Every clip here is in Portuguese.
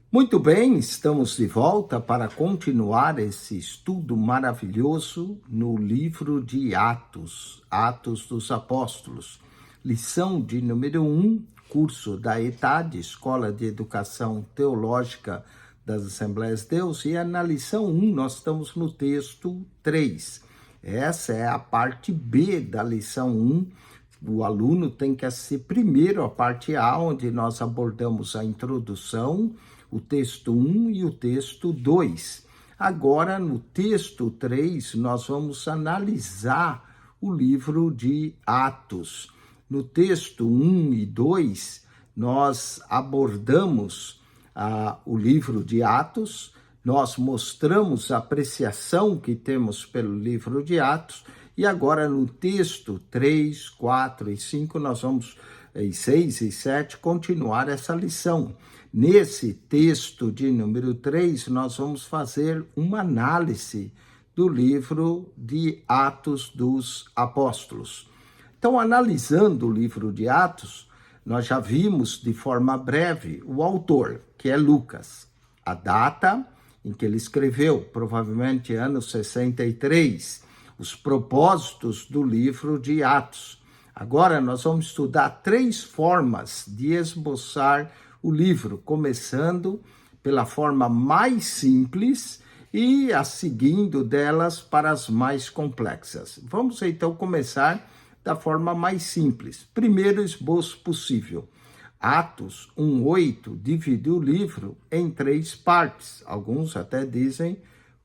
Muito bem, estamos de volta para continuar esse estudo maravilhoso no livro de Atos, Atos dos Apóstolos. Lição de número 1, curso da ETAD, Escola de Educação Teológica das Assembleias de Deus, e na lição 1 nós estamos no texto 3. Essa é a parte B da lição 1. O aluno tem que assistir primeiro a parte A, onde nós abordamos a introdução, o texto 1 e o texto 2. Agora, no texto 3, nós vamos analisar o livro de Atos. No texto 1 e 2, nós abordamos o livro de Atos, nós mostramos a apreciação que temos pelo livro de Atos, e agora no texto 3, 4 e 5, nós vamos, e 6 e 7, continuar essa lição. Nesse texto de número 3, nós vamos fazer uma análise do livro de Atos dos Apóstolos. Então, analisando o livro de Atos, nós já vimos de forma breve o autor, que é Lucas, a data em que ele escreveu, provavelmente ano 63, os propósitos do livro de Atos. Agora nós vamos estudar 3 formas de esboçar o livro, começando pela forma mais simples e a seguindo delas para as mais complexas. Vamos então começar da forma mais simples. Primeiro esboço possível. Atos 1:8 divide o livro em 3 partes. Alguns até dizem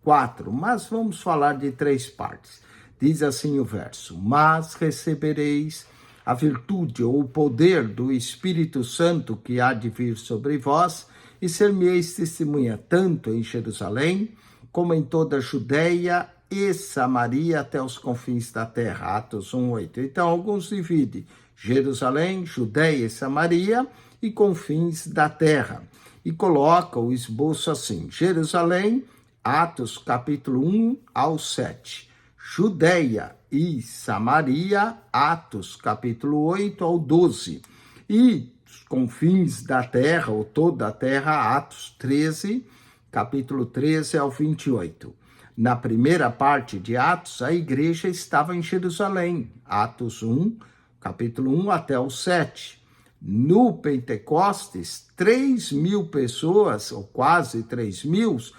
4, mas vamos falar de 3 partes. Diz assim o verso: mas recebereis a virtude ou o poder do Espírito Santo que há de vir sobre vós, e ser-me-eis testemunha tanto em Jerusalém, como em toda a Judeia e Samaria até os confins da terra. Atos 1:8. Então, alguns dividem Jerusalém, Judeia e Samaria e confins da terra. E coloca o esboço assim: Jerusalém, Atos capítulo 1 ao 7. Judeia e Samaria, Atos capítulo 8 ao 12. E os confins da terra, ou toda a terra, Atos 13, capítulo 13 ao 28. Na primeira parte de Atos, a igreja estava em Jerusalém, Atos 1, capítulo 1 até o 7. No Pentecostes, 3.000 pessoas, ou quase 3.000,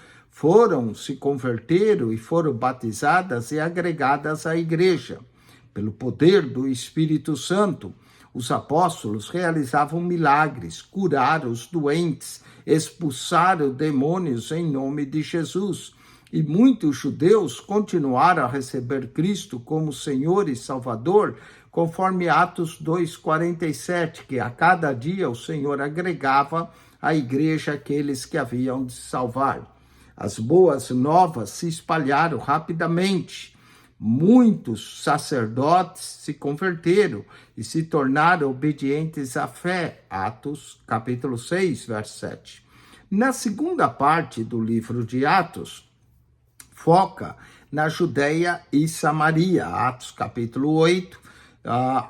se converteram e foram batizadas e agregadas à igreja. Pelo poder do Espírito Santo, os apóstolos realizavam milagres, curaram os doentes, expulsaram demônios em nome de Jesus. E muitos judeus continuaram a receber Cristo como Senhor e Salvador, conforme Atos 2:47, que a cada dia o Senhor agregava à igreja aqueles que haviam de salvar. As boas novas se espalharam rapidamente. Muitos sacerdotes se converteram e se tornaram obedientes à fé. Atos, capítulo 6, verso 7. Na segunda parte do livro de Atos, foca na Judeia e Samaria. Atos, capítulo 8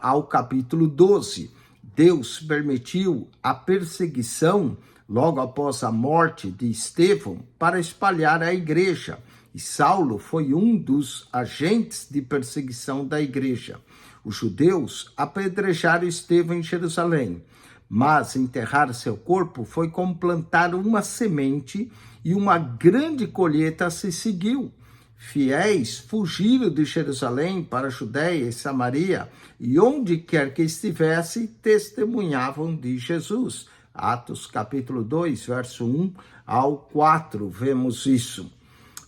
ao capítulo 12. Deus permitiu a perseguição logo após a morte de Estevão, para espalhar a igreja. E Saulo foi um dos agentes de perseguição da igreja. Os judeus apedrejaram Estevão em Jerusalém, mas enterrar seu corpo foi como plantar uma semente e uma grande colheita se seguiu. Fiéis fugiram de Jerusalém para a Judeia e Samaria, e onde quer que estivesse, testemunhavam de Jesus. Atos capítulo 2, verso 1 ao 4, vemos isso.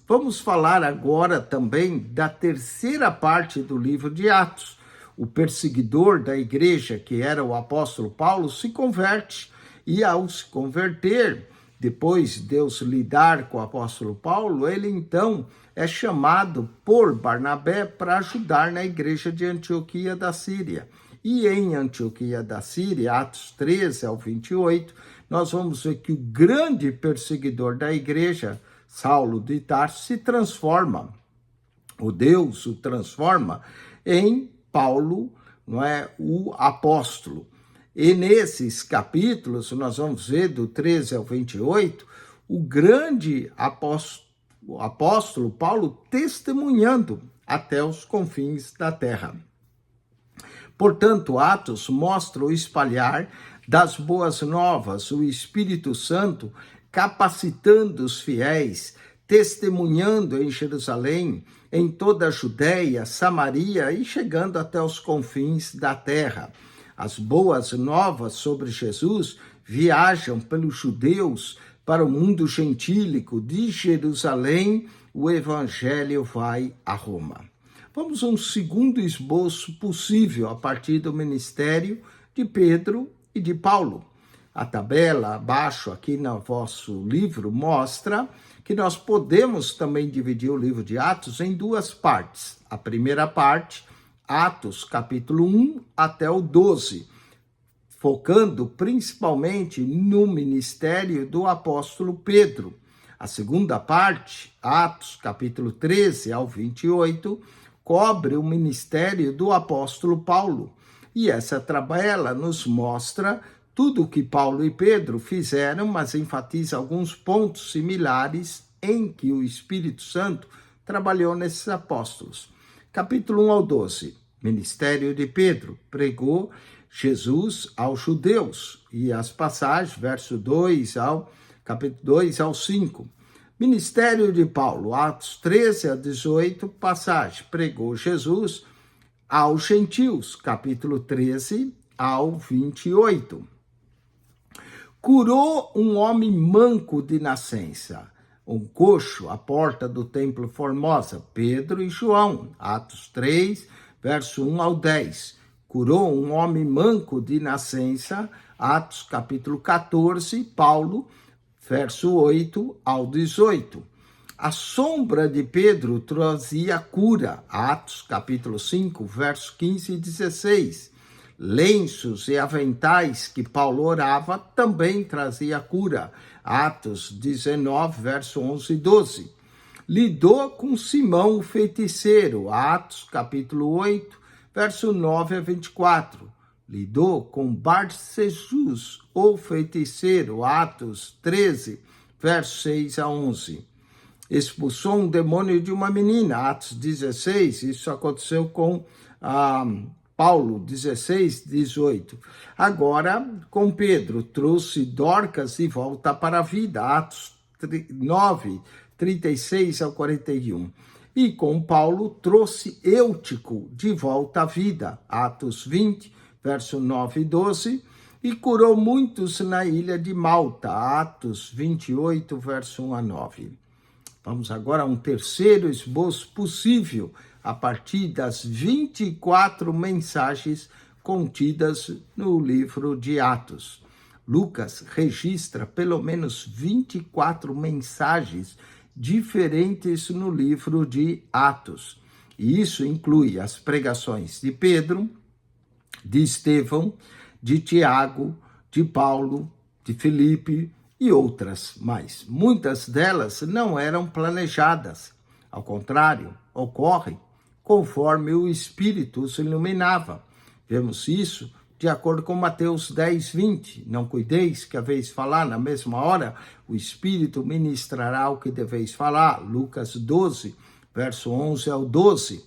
Vamos falar agora também da terceira parte do livro de Atos. O perseguidor da igreja, que era o apóstolo Paulo, se converte. E ao se converter, depois de Deus lidar com o apóstolo Paulo, ele então é chamado por Barnabé para ajudar na igreja de Antioquia da Síria. E em Antioquia da Síria, Atos 13 ao 28, nós vamos ver que o grande perseguidor da igreja, Saulo de Tarso, se transforma, o Deus o transforma em Paulo, não é, o apóstolo. E nesses capítulos, nós vamos ver do 13 ao 28, o grande apóstolo Paulo testemunhando até os confins da terra. Portanto, Atos mostra o espalhar das boas novas, o Espírito Santo capacitando os fiéis, testemunhando em Jerusalém, em toda a Judéia, Samaria e chegando até os confins da terra. As boas novas sobre Jesus viajam pelos judeus para o mundo gentílico. De Jerusalém, o evangelho vai a Roma. Vamos a um segundo esboço possível a partir do ministério de Pedro e de Paulo. A tabela abaixo aqui no vosso livro mostra que nós podemos também dividir o livro de Atos em duas partes. A primeira parte, Atos capítulo 1 até o 12, focando principalmente no ministério do apóstolo Pedro. A segunda parte, Atos capítulo 13 ao 28, cobre o ministério do apóstolo Paulo. E essa tabela nos mostra tudo o que Paulo e Pedro fizeram, mas enfatiza alguns pontos similares em que o Espírito Santo trabalhou nesses apóstolos. Capítulo 1 ao 12, ministério de Pedro, pregou Jesus aos judeus, e as passagens, capítulo 2 ao 5. Ministério de Paulo, Atos 13 a 18, passagem, pregou Jesus aos gentios, capítulo 13 ao 28. Curou um homem manco de nascença, um coxo à porta do templo Formosa, Pedro e João, Atos 3, verso 1 ao 10. Curou um homem manco de nascença, Atos capítulo 14, Paulo, verso 8 ao 18. A sombra de Pedro trazia cura, Atos capítulo 5, verso 15 e 16. Lenços e aventais que Paulo orava também trazia cura, Atos 19, verso 11 e 12. Lidou com Simão o feiticeiro, Atos capítulo 8, verso 9 a 24. Lidou com Bar-Jesus, o feiticeiro, Atos 13, verso 6 a 11. Expulsou um demônio de uma menina, Atos 16, isso aconteceu com Paulo, 16, 18. Agora, com Pedro, trouxe Dorcas de volta para a vida, Atos 9, 36 ao 41. E com Paulo, trouxe Eutico de volta à vida, Atos 20, verso 9 e 12. E curou muitos na ilha de Malta, Atos 28, verso 1 a 9. Vamos agora a um terceiro esboço possível, a partir das 24 mensagens contidas no livro de Atos. Lucas registra pelo menos 24 mensagens diferentes no livro de Atos. E isso inclui as pregações de Pedro, de Estevão, de Tiago, de Paulo, de Filipe e outras mais. Muitas delas não eram planejadas. Ao contrário, ocorrem conforme o Espírito os iluminava. Vemos isso de acordo com Mateus 10, 20. Não cuideis que haveis falar na mesma hora, o Espírito ministrará o que deveis falar. Lucas 12, verso 11 ao 12.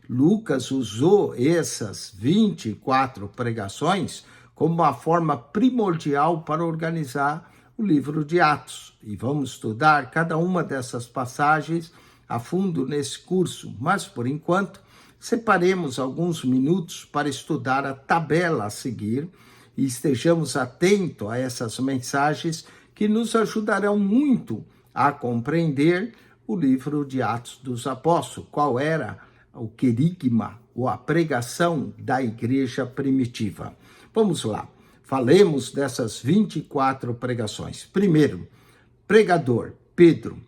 Lucas usou essas 24 pregações como uma forma primordial para organizar o livro de Atos. E vamos estudar cada uma dessas passagens a fundo nesse curso, mas por enquanto separemos alguns minutos para estudar a tabela a seguir e estejamos atentos a essas mensagens que nos ajudarão muito a compreender o livro de Atos dos Apóstolos, qual era o querigma ou a pregação da igreja primitiva. Vamos lá, falemos dessas 24 pregações. Primeiro, pregador, Pedro,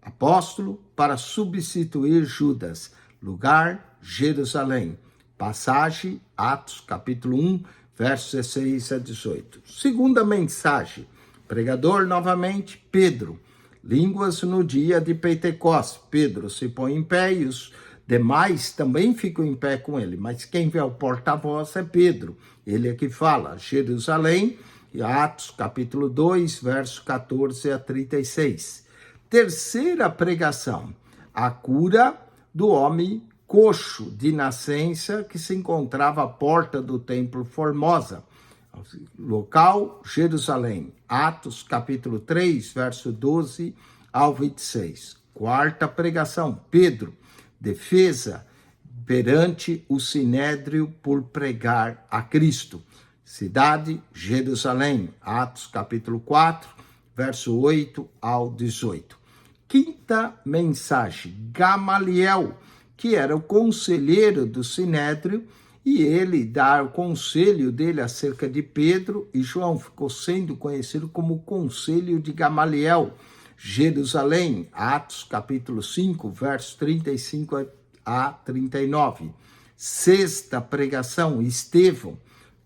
apóstolo para substituir Judas, lugar, Jerusalém. Passagem, Atos, capítulo 1, versos 16 a 18. Segunda mensagem, pregador novamente, Pedro. Línguas no dia de Pentecostes. Pedro se põe em pé e os Demais também ficam em pé com ele, mas quem vê o porta-voz é Pedro. Ele é que fala, Jerusalém, Atos capítulo 2, verso 14 a 36. Terceira pregação, a cura do homem coxo de nascença que se encontrava à porta do templo Formosa. Local, Jerusalém. Atos capítulo 3, verso 12 ao 26. Quarta pregação, Pedro, defesa perante o sinédrio por pregar a Cristo. Cidade, Jerusalém. Atos capítulo 4, verso 8 ao 18. Quinta mensagem, Gamaliel, que era o conselheiro do sinédrio, e ele dá o conselho dele acerca de Pedro e João, ficou sendo conhecido como o conselho de Gamaliel. Jerusalém, Atos capítulo 5, versos 35 a 39. Sexta pregação, Estevão,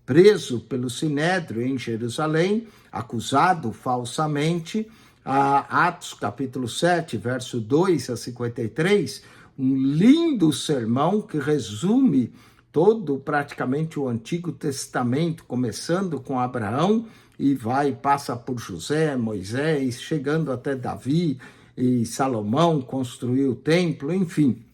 preso pelo sinédrio em Jerusalém, acusado falsamente. Atos capítulo 7, verso 2 a 53, um lindo sermão que resume todo praticamente o Antigo Testamento, começando com Abraão e passa por José, Moisés, chegando até Davi e Salomão construiu o templo, enfim.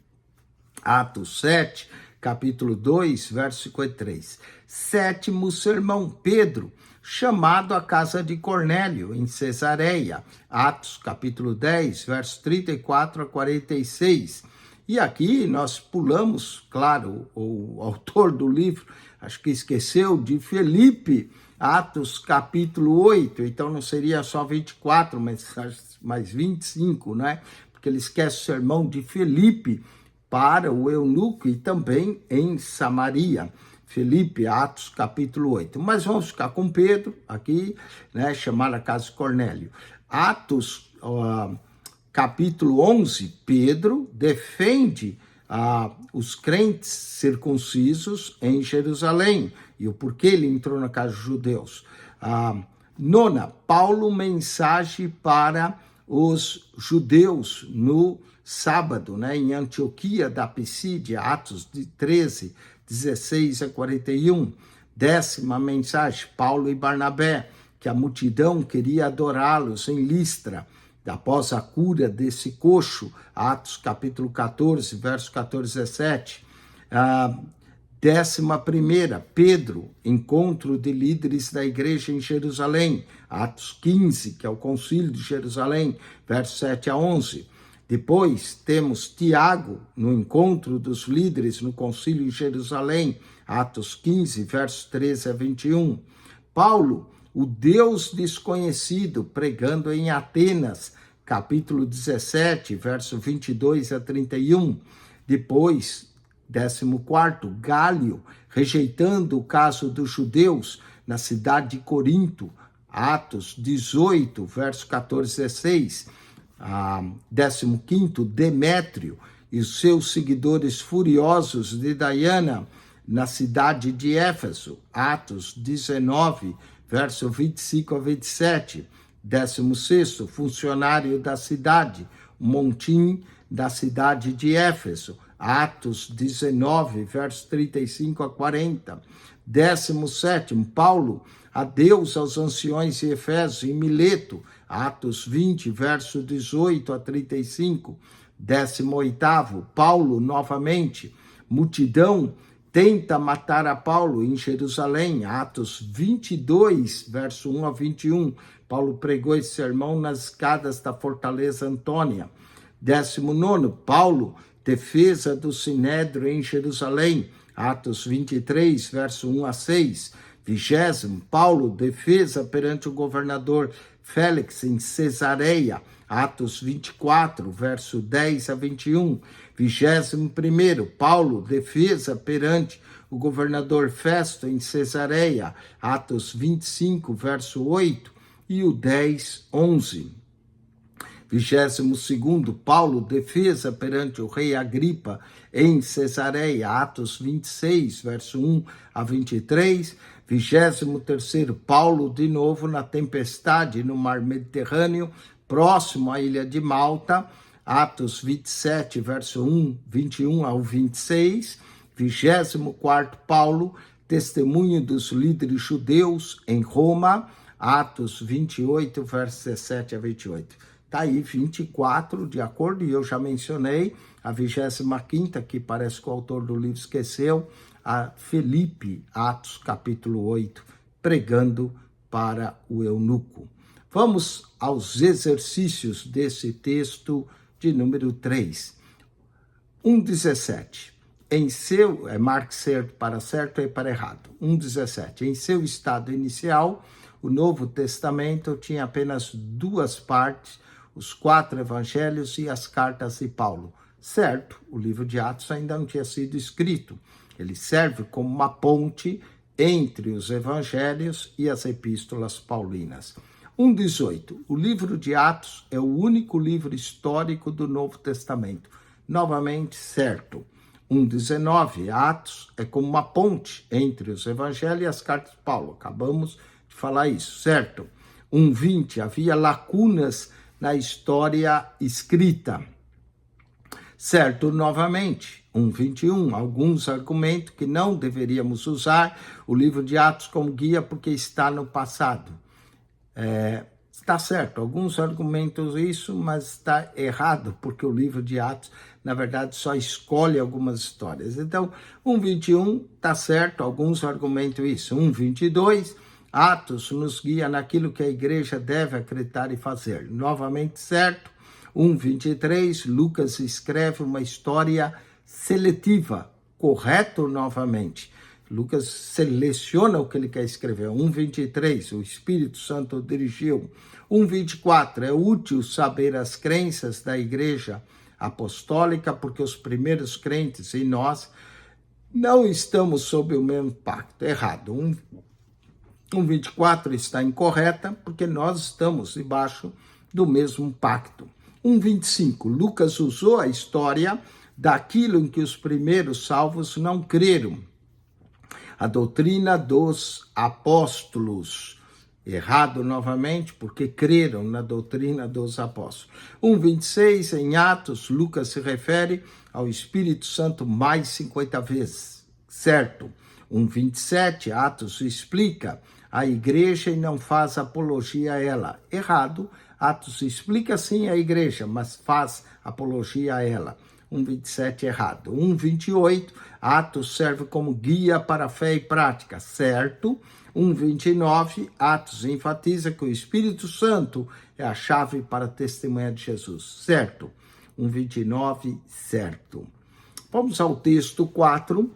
Atos 7, capítulo 2, verso 53. Sétimo sermão, Pedro, chamado à casa de Cornélio, em Cesareia. Atos capítulo 10, verso 34 a 46. E aqui nós pulamos, claro, o autor do livro, acho que esqueceu, de Felipe, Atos capítulo 8, então não seria só 24, mas 25, né? Porque ele esquece o sermão de Felipe para o eunuco e também em Samaria. Felipe, Atos capítulo 8. Mas vamos ficar com Pedro aqui, né? Chamar a casa de Cornélio. Atos capítulo 11, Pedro defende os crentes circuncisos em Jerusalém e o porquê ele entrou na casa dos judeus. Nona, Paulo, mensagem para os judeus no sábado, né, em Antioquia da Pisídia, Atos 13, 16 a 41. Décima mensagem, Paulo e Barnabé, que a multidão queria adorá-los em Listra, após a cura desse coxo, Atos capítulo 14, verso 14 a 17. 11ª, Pedro, encontro de líderes da igreja em Jerusalém, Atos 15, que é o concílio de Jerusalém, verso 7 a 11. Depois temos Tiago, no encontro dos líderes no concílio em Jerusalém, Atos 15, versos 13 a 21. Paulo, o Deus desconhecido, pregando em Atenas, capítulo 17, verso 22 a 31. Depois, 14º, Gálio, rejeitando o caso dos judeus na cidade de Corinto, Atos 18, verso 14 a 16. 15º, Demétrio e os seus seguidores furiosos de Diana na cidade de Éfeso, Atos 19, verso 25 a 27. 16º, funcionário da cidade, montim da cidade de Éfeso, Atos 19, verso 35 a 40. 17º, Paulo, adeus aos anciões de Efésios em Mileto, Atos 20, verso 18 a 35. 18º, Paulo, novamente, multidão tenta matar a Paulo em Jerusalém, Atos 22, verso 1 a 21. Paulo pregou esse sermão nas escadas da fortaleza Antônia. 19º, Paulo, defesa do sinédrio em Jerusalém, Atos 23, verso 1 a 6. 20º, Paulo, defesa perante o governador Félix em Cesareia, Atos 24, verso 10 a 21. 21º, Paulo, defesa perante o governador Festo em Cesareia, Atos 25, verso 8 e o 10, 11. 22º, Paulo, defesa perante o rei Agripa em Cesareia, Atos 26, verso 1 a 23. 23º, Paulo, de novo na tempestade no mar Mediterrâneo, próximo à ilha de Malta, Atos 27, verso 21 ao 26, 24º Paulo, testemunho dos líderes judeus em Roma, Atos 28, verso 17 a 28. Está aí 24, de acordo, e eu já mencionei a 25ª, que parece que o autor do livro esqueceu, a Filipe, Atos capítulo 8, pregando para o eunuco. Vamos aos exercícios desse texto de número 3. 1,17. Marque certo para certo e para errado. 1,17. Em seu estado inicial, o Novo Testamento tinha apenas 2 partes, os 4 evangelhos e as cartas de Paulo. Certo, o livro de Atos ainda não tinha sido escrito. Ele serve como uma ponte entre os evangelhos e as epístolas paulinas. 1,18. O livro de Atos é o único livro histórico do Novo Testamento. Novamente, certo. 1,19. Atos é como uma ponte entre os evangelhos e as cartas de Paulo. Acabamos de falar isso, certo. 1,20. Havia lacunas na história escrita. Certo, novamente. 1,21. Alguns argumentos que não deveríamos usar o livro de Atos como guia porque está no passado. Está certo, alguns argumentam isso, mas está errado, porque o livro de Atos, na verdade, só escolhe algumas histórias. Então, 1,21 está certo, alguns argumentam isso. 1,22, Atos nos guia naquilo que a igreja deve acreditar e fazer. Novamente certo. 1,23, Lucas escreve uma história seletiva, correto novamente. Lucas seleciona o que ele quer escrever. 1,23, o Espírito Santo dirigiu. 1,24, é útil saber as crenças da igreja apostólica, porque os primeiros crentes e nós não estamos sob o mesmo pacto. Errado. 1,24 está incorreta, porque nós estamos debaixo do mesmo pacto. 1,25, Lucas usou a história daquilo em que os primeiros salvos não creram. A doutrina dos apóstolos. Errado novamente, porque creram na doutrina dos apóstolos. 1,26, em Atos, Lucas se refere ao Espírito Santo mais 50 vezes. Certo. 1,27, Atos explica a igreja e não faz apologia a ela. Errado. Atos explica sim a igreja, mas faz apologia a ela. 1,27 errado. 1,28, Atos serve como guia para a fé e prática, certo. 1,29, Atos enfatiza que o Espírito Santo é a chave para a testemunha de Jesus, certo. 1,29, certo. Vamos ao texto 4.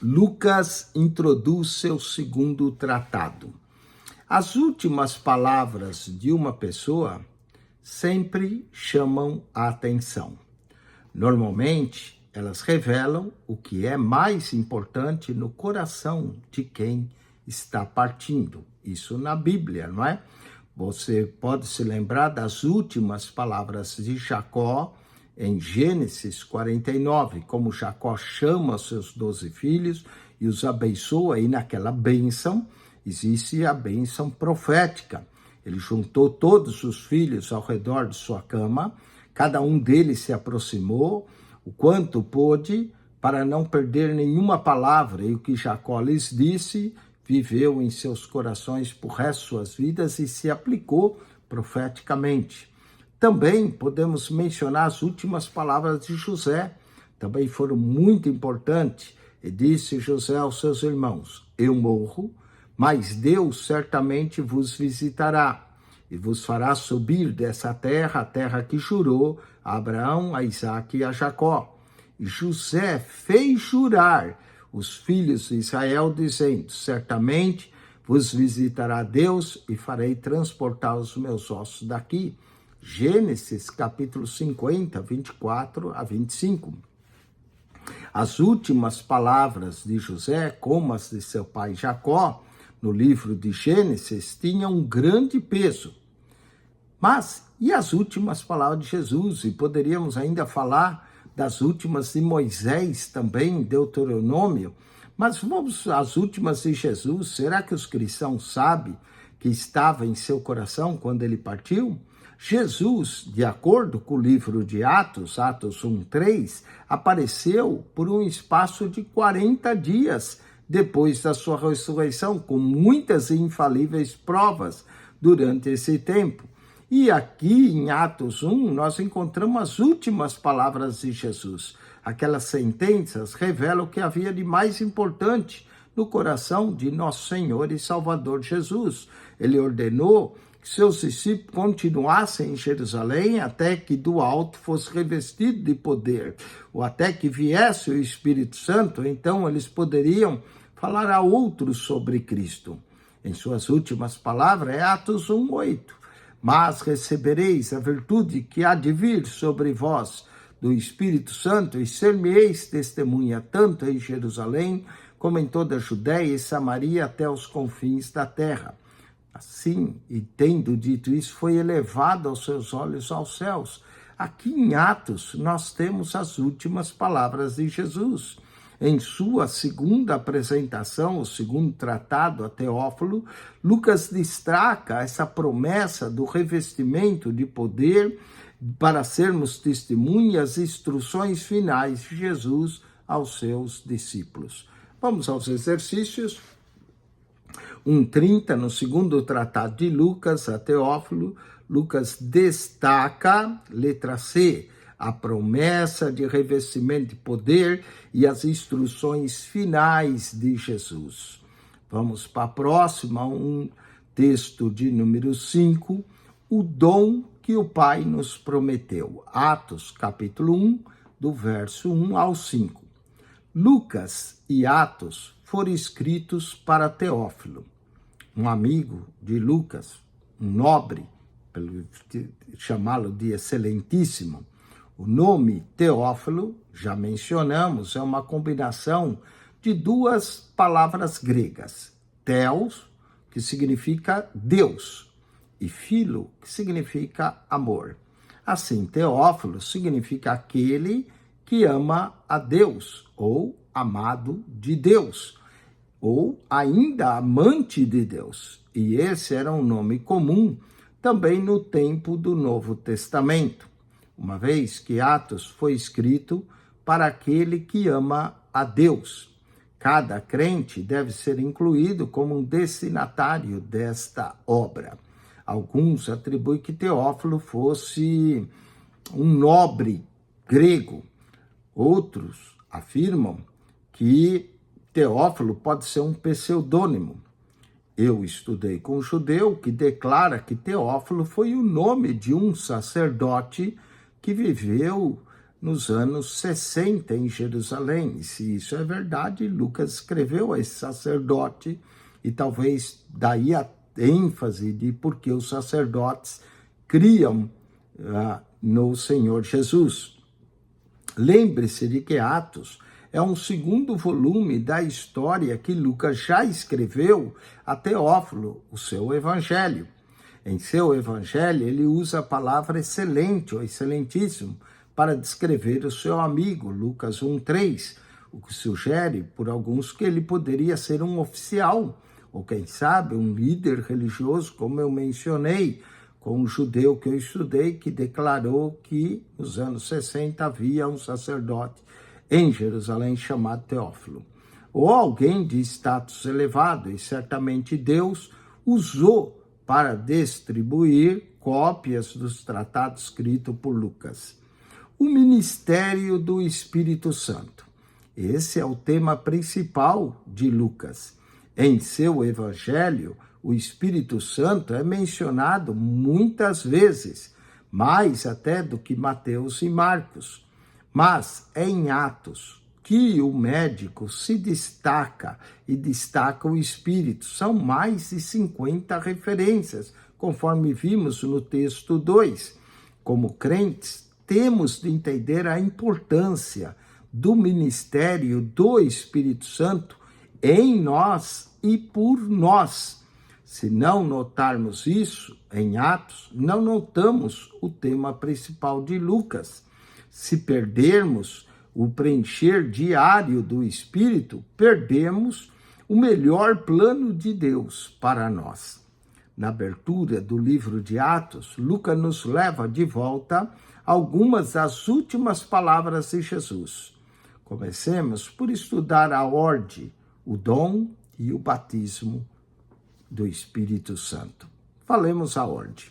Lucas introduz seu segundo tratado. As últimas palavras de uma pessoa sempre chamam a atenção. Normalmente, elas revelam o que é mais importante no coração de quem está partindo. Isso na Bíblia, não é? Você pode se lembrar das últimas palavras de Jacó em Gênesis 49, como Jacó chama seus 12 filhos e os abençoa, e naquela bênção existe a bênção profética. Ele juntou todos os filhos ao redor de sua cama, cada um deles se aproximou o quanto pôde para não perder nenhuma palavra, e o que Jacó lhes disse viveu em seus corações por resto de suas vidas e se aplicou profeticamente. Também podemos mencionar as últimas palavras de José, também foram muito importantes. E disse José aos seus irmãos: eu morro, mas Deus certamente vos visitará e vos fará subir dessa terra, a terra que jurou a Abraão, a Isaque e a Jacó. E José fez jurar os filhos de Israel, dizendo: certamente vos visitará Deus e farei transportar os meus ossos daqui. Gênesis capítulo 50, 24 a 25. As últimas palavras de José, como as de seu pai Jacó, no livro de Gênesis, tinham um grande peso. Mas, e as últimas palavras de Jesus? E poderíamos ainda falar das últimas de Moisés também, Deuteronômio. Mas vamos às últimas de Jesus. Será que os cristãos sabem que estava em seu coração quando ele partiu? Jesus, de acordo com o livro de Atos, Atos 1:3, apareceu por um espaço de 40 dias depois da sua ressurreição, com muitas e infalíveis provas durante esse tempo. E aqui em Atos 1, nós encontramos as últimas palavras de Jesus. Aquelas sentenças revelam o que havia de mais importante no coração de nosso Senhor e Salvador Jesus. Ele ordenou que seus discípulos continuassem em Jerusalém até que do alto fosse revestido de poder, ou até que viesse o Espírito Santo, então eles poderiam falar a outros sobre Cristo. Em suas últimas palavras é Atos 1:8. Mas recebereis a virtude que há de vir sobre vós do Espírito Santo e ser-me-eis testemunha tanto em Jerusalém como em toda a Judéia e Samaria até os confins da terra. Assim, e tendo dito isso, foi elevado aos seus olhos aos céus. Aqui em Atos, nós temos as últimas palavras de Jesus. Em sua segunda apresentação, o segundo tratado a Teófilo, Lucas destaca essa promessa do revestimento de poder para sermos testemunhas e instruções finais de Jesus aos seus discípulos. Vamos aos exercícios. 1:30, no segundo tratado de Lucas a Teófilo, Lucas destaca, letra C, a promessa de revestimento de poder e as instruções finais de Jesus. Vamos para a próxima, um texto de número 5, o dom que o Pai nos prometeu. Atos, capítulo 1, do verso 1 ao 5. Lucas e Atos foram escritos para Teófilo, um amigo de Lucas, um nobre, pelo chamá-lo de excelentíssimo. O nome Teófilo, já mencionamos, é uma combinação de duas palavras gregas. Theos, que significa Deus, e Philo, que significa amor. Assim, Teófilo significa aquele que ama a Deus, ou amado de Deus, ou ainda amante de Deus. E esse era um nome comum também no tempo do Novo Testamento, uma vez que Atos foi escrito para aquele que ama a Deus. Cada crente deve ser incluído como um destinatário desta obra. Alguns atribuem que Teófilo fosse um nobre grego. Outros afirmam que Teófilo pode ser um pseudônimo. Eu estudei com um judeu que declara que Teófilo foi o nome de um sacerdote que viveu nos anos 60 em Jerusalém. E se isso é verdade, Lucas escreveu a esse sacerdote e talvez daí a ênfase de por que os sacerdotes criam no Senhor Jesus. Lembre-se de que Atos é um segundo volume da história que Lucas já escreveu a Teófilo, o seu evangelho. Em seu evangelho, ele usa a palavra excelente ou excelentíssimo para descrever o seu amigo, Lucas 1:3, o que sugere por alguns que ele poderia ser um oficial, ou quem sabe um líder religioso, como eu mencionei, com um judeu que eu estudei, que declarou que nos anos 60 havia um sacerdote em Jerusalém chamado Teófilo. Ou alguém de status elevado, e certamente Deus usou para distribuir cópias dos tratados escritos por Lucas. O ministério do Espírito Santo. Esse é o tema principal de Lucas. Em seu evangelho, o Espírito Santo é mencionado muitas vezes, mais até do que Mateus e Marcos. Mas é em Atos que o médico se destaca e destaca o Espírito. São mais de 50 referências, conforme vimos no texto 2. Como crentes, temos de entender a importância do ministério do Espírito Santo em nós e por nós. Se não notarmos isso em Atos, não notamos o tema principal de Lucas. Se perdermos o preencher diário do Espírito, perdemos o melhor plano de Deus para nós. na abertura do livro de Atos, Lucas nos leva de volta a algumas das últimas palavras de Jesus. Comecemos por estudar a ordem, o dom e o batismo do Espírito Santo. Falemos a ordem.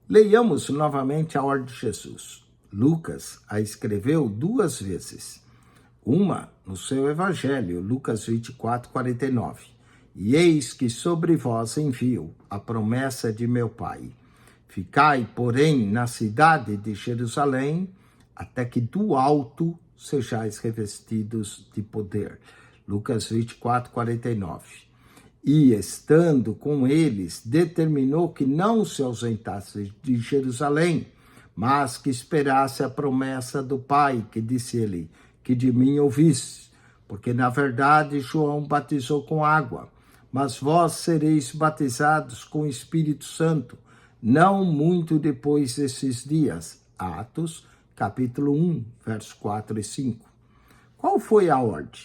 Leiamos novamente a ordem de Jesus. Lucas a escreveu 2 vezes. Uma no seu evangelho, Lucas 24, 49. E eis que sobre vós envio a promessa de meu Pai. Ficai, porém, na cidade de Jerusalém, até que do alto sejais revestidos de poder. Lucas 24, 49. E, estando com eles, determinou que não se ausentasse de Jerusalém, mas que esperasse a promessa do Pai, que disse ele, que de mim ouvisse. Porque, na verdade, João batizou com água, mas vós sereis batizados com o Espírito Santo, não muito depois desses dias. Atos, capítulo 1, versos 4 e 5. Qual foi a ordem?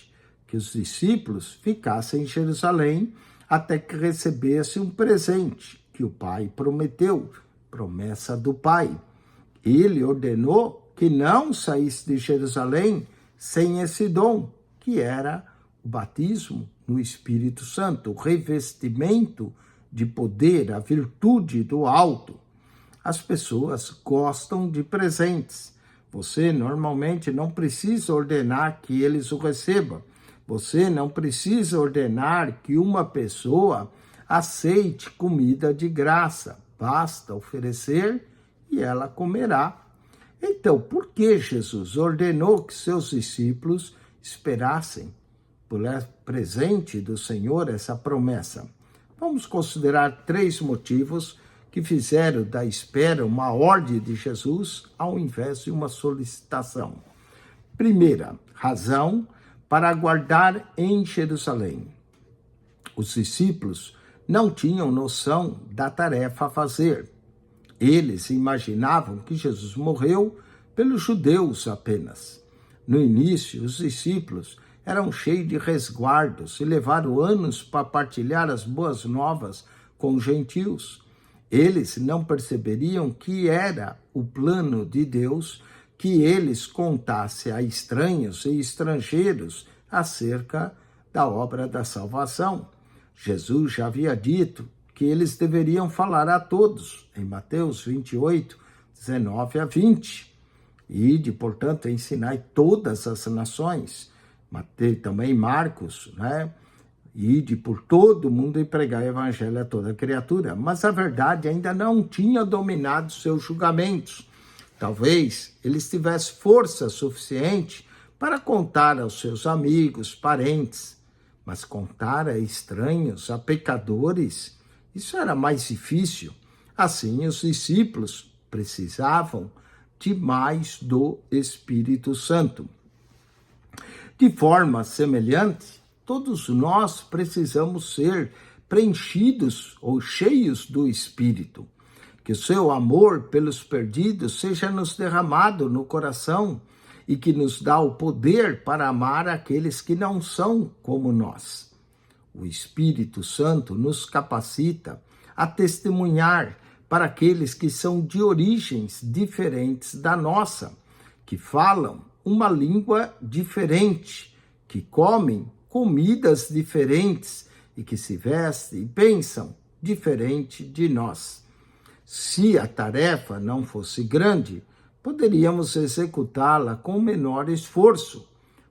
Que os discípulos ficassem em Jerusalém até que recebessem um presente que o Pai prometeu, promessa do Pai. Ele ordenou que não saísse de Jerusalém sem esse dom, que era o batismo no Espírito Santo, o revestimento de poder, a virtude do alto. As pessoas gostam de presentes. Você normalmente não precisa ordenar que eles o recebam. Você não precisa ordenar que uma pessoa aceite comida de graça. Basta oferecer e ela comerá. Então, por que Jesus ordenou que seus discípulos esperassem por presente do Senhor essa promessa? Vamos considerar 3 motivos que fizeram da espera uma ordem de Jesus ao invés de uma solicitação. Primeira razão, para aguardar em Jerusalém. Os discípulos não tinham noção da tarefa a fazer. Eles imaginavam que Jesus morreu pelos judeus apenas. No início, os discípulos eram cheios de resguardos e levaram anos para partilhar as boas novas com os gentios. Eles não perceberiam que era o plano de Deus que eles contassem a estranhos e estrangeiros acerca da obra da salvação. Jesus já havia dito que eles deveriam falar a todos, em Mateus 28, 19 a 20. Ide, portanto, ensinai todas as nações. Também Marcos, né? Ide por todo mundo e pregai o evangelho a toda criatura. Mas a verdade ainda não tinha dominado seus julgamentos. Talvez eles tivessem força suficiente para contar aos seus amigos, parentes, mas contar a estranhos, a pecadores, isso era mais difícil. Assim, os discípulos precisavam de mais do Espírito Santo. De forma semelhante, todos nós precisamos ser preenchidos ou cheios do Espírito. Que o seu amor pelos perdidos seja nos derramado no coração e que nos dá o poder para amar aqueles que não são como nós. O Espírito Santo nos capacita a testemunhar para aqueles que são de origens diferentes da nossa, que falam uma língua diferente, que comem comidas diferentes e que se vestem e pensam diferente de nós. Se a tarefa não fosse grande, poderíamos executá-la com menor esforço,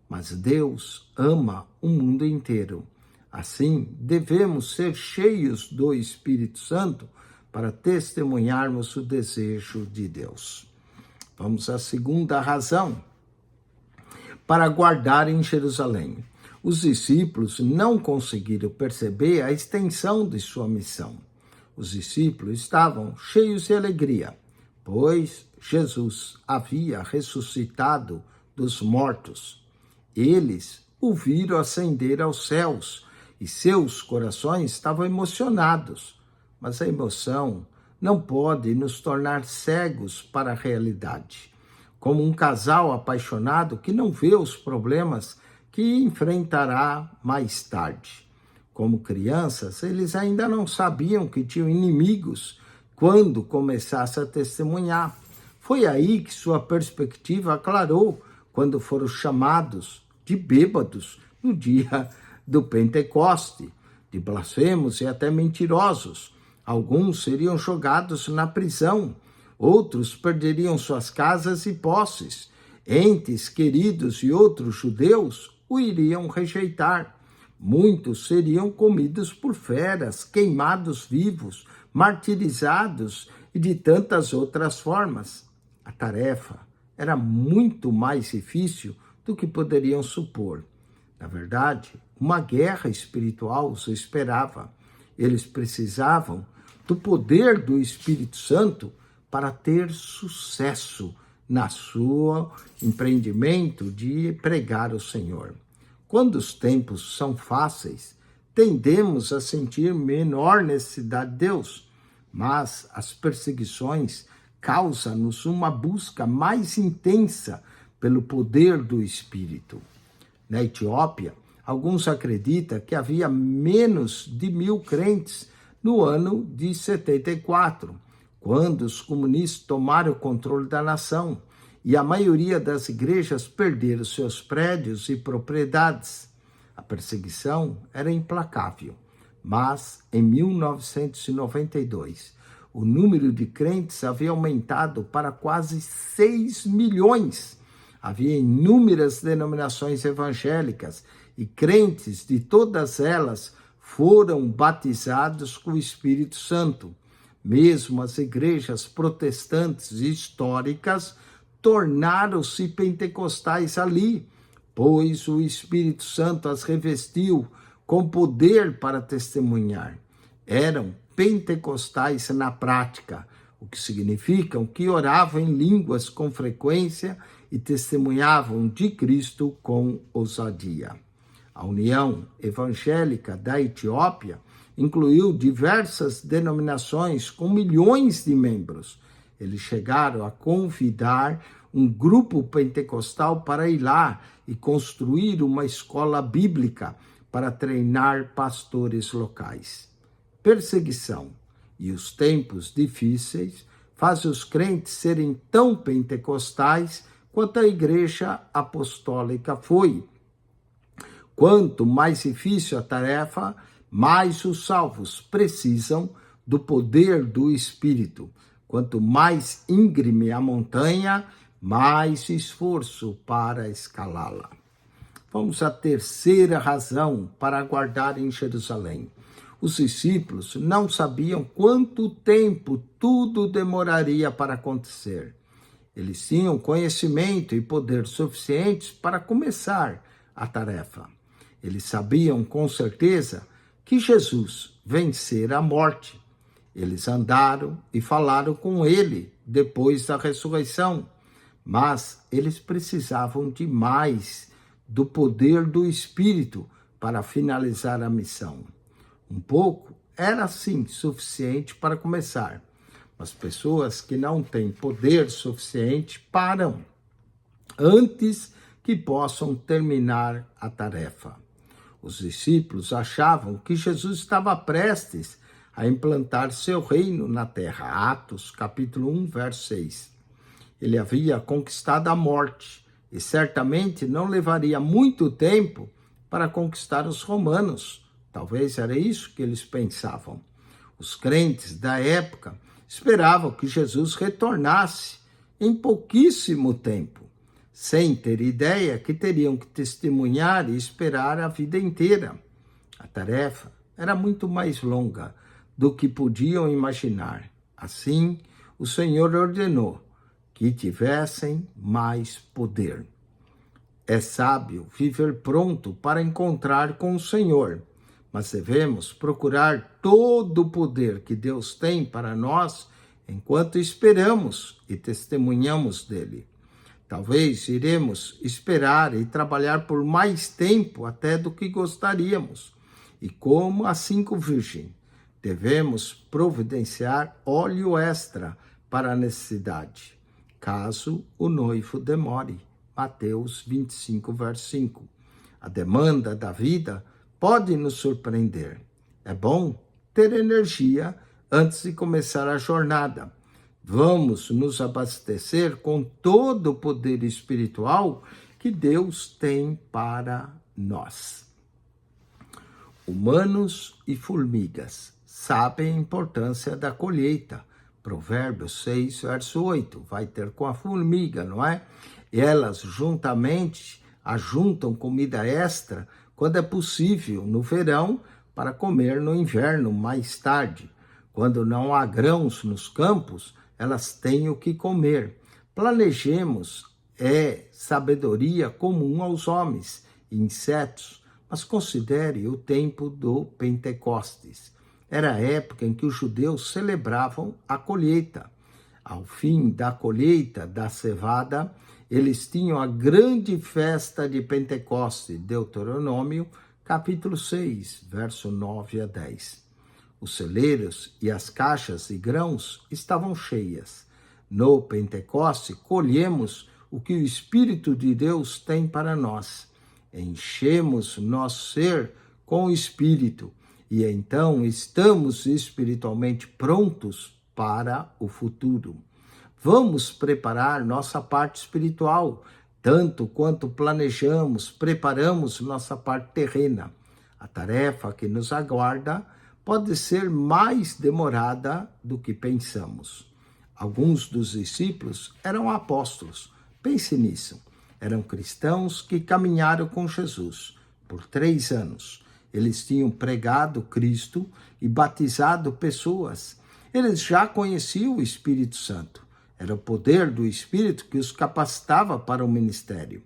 mas Deus ama o mundo inteiro. Assim, devemos ser cheios do Espírito Santo para testemunharmos o desejo de Deus. Vamos à segunda razão. Para guardar em Jerusalém. Os discípulos não conseguiram perceber a extensão de sua missão. Os discípulos estavam cheios de alegria, pois Jesus havia ressuscitado dos mortos. Eles o viram ascender aos céus e seus corações estavam emocionados. Mas a emoção não pode nos tornar cegos para a realidade. Como um casal apaixonado que não vê os problemas que enfrentará mais tarde. Como crianças, eles ainda não sabiam que tinham inimigos quando começasse a testemunhar. Foi aí que sua perspectiva aclarou quando foram chamados de bêbados no dia do Pentecoste, de blasfemos e até mentirosos. Alguns seriam jogados na prisão, outros perderiam suas casas e posses. Entes queridos e outros judeus o iriam rejeitar. Muitos seriam comidos por feras, queimados vivos, martirizados e de tantas outras formas. A tarefa era muito mais difícil do que poderiam supor. Na verdade, uma guerra espiritual os esperava. Eles precisavam do poder do Espírito Santo para ter sucesso na seu empreendimento de pregar o Senhor. Quando os tempos são fáceis, tendemos a sentir menor necessidade de Deus, mas as perseguições causam-nos uma busca mais intensa pelo poder do Espírito. Na Etiópia, alguns acreditam que havia menos de 1.000 crentes no ano de 74, quando os comunistas tomaram o controle da nação e a maioria das igrejas perderam seus prédios e propriedades. A perseguição era implacável, mas em 1992, o número de crentes havia aumentado para quase 6 milhões. Havia inúmeras denominações evangélicas e crentes de todas elas foram batizados com o Espírito Santo. Mesmo as igrejas protestantes históricas tornaram-se pentecostais ali, pois o Espírito Santo as revestiu com poder para testemunhar. Eram pentecostais na prática, o que significa que oravam em línguas com frequência e testemunhavam de Cristo com ousadia. A União Evangélica da Etiópia incluiu diversas denominações com milhões de membros. Eles chegaram a convidar um grupo pentecostal para ir lá e construir uma escola bíblica para treinar pastores locais. Perseguição e os tempos difíceis fazem os crentes serem tão pentecostais quanto a Igreja Apostólica foi. Quanto mais difícil a tarefa, mais os salvos precisam do poder do Espírito. Quanto mais íngreme a montanha, mais esforço para escalá-la. Vamos à terceira razão para aguardar em Jerusalém. Os discípulos não sabiam quanto tempo tudo demoraria para acontecer. Eles tinham conhecimento e poder suficientes para começar a tarefa. Eles sabiam com certeza que Jesus vencera a morte. Eles andaram e falaram com ele depois da ressurreição, mas eles precisavam de mais do poder do Espírito para finalizar a missão. Um pouco era, sim, suficiente para começar, mas pessoas que não têm poder suficiente param antes que possam terminar a tarefa. Os discípulos achavam que Jesus estava prestes a implantar seu reino na terra. Atos, capítulo 1, verso 6. Ele havia conquistado a morte e certamente não levaria muito tempo para conquistar os romanos. Talvez era isso que eles pensavam. Os crentes da época esperavam que Jesus retornasse em pouquíssimo tempo, sem ter ideia que teriam que testemunhar e esperar a vida inteira. A tarefa era muito mais longa do que podiam imaginar. Assim, o Senhor ordenou que tivessem mais poder. É sábio viver pronto para encontrar com o Senhor, mas devemos procurar todo o poder que Deus tem para nós enquanto esperamos e testemunhamos dele. Talvez iremos esperar e trabalhar por mais tempo até do que gostaríamos. E como as 5 virgens, devemos providenciar óleo extra para a necessidade, caso o noivo demore. Mateus 25, verso 5. A demanda da vida pode nos surpreender. É bom ter energia antes de começar a jornada. Vamos nos abastecer com todo o poder espiritual que Deus tem para nós. Humanos e formigas sabem a importância da colheita. Provérbios 6, verso 8. Vai ter com a formiga, não é? Elas juntamente ajuntam comida extra quando é possível no verão para comer no inverno mais tarde. Quando não há grãos nos campos, elas têm o que comer. Planejemos sabedoria comum aos homens e insetos, mas considere o tempo do Pentecostes. Era a época em que os judeus celebravam a colheita. Ao fim da colheita da cevada, eles tinham a grande festa de Pentecostes, Deuteronômio, capítulo 6, verso 9 a 10. Os celeiros e as caixas de grãos estavam cheias. No Pentecoste, colhemos o que o Espírito de Deus tem para nós. Enchemos nosso ser com o Espírito e então estamos espiritualmente prontos para o futuro. Vamos preparar nossa parte espiritual, tanto quanto preparamos nossa parte terrena. A tarefa que nos aguarda pode ser mais demorada do que pensamos. Alguns dos discípulos eram apóstolos. Pense nisso. Eram cristãos que caminharam com Jesus por 3 anos. Eles tinham pregado Cristo e batizado pessoas. Eles já conheciam o Espírito Santo. Era o poder do Espírito que os capacitava para o ministério.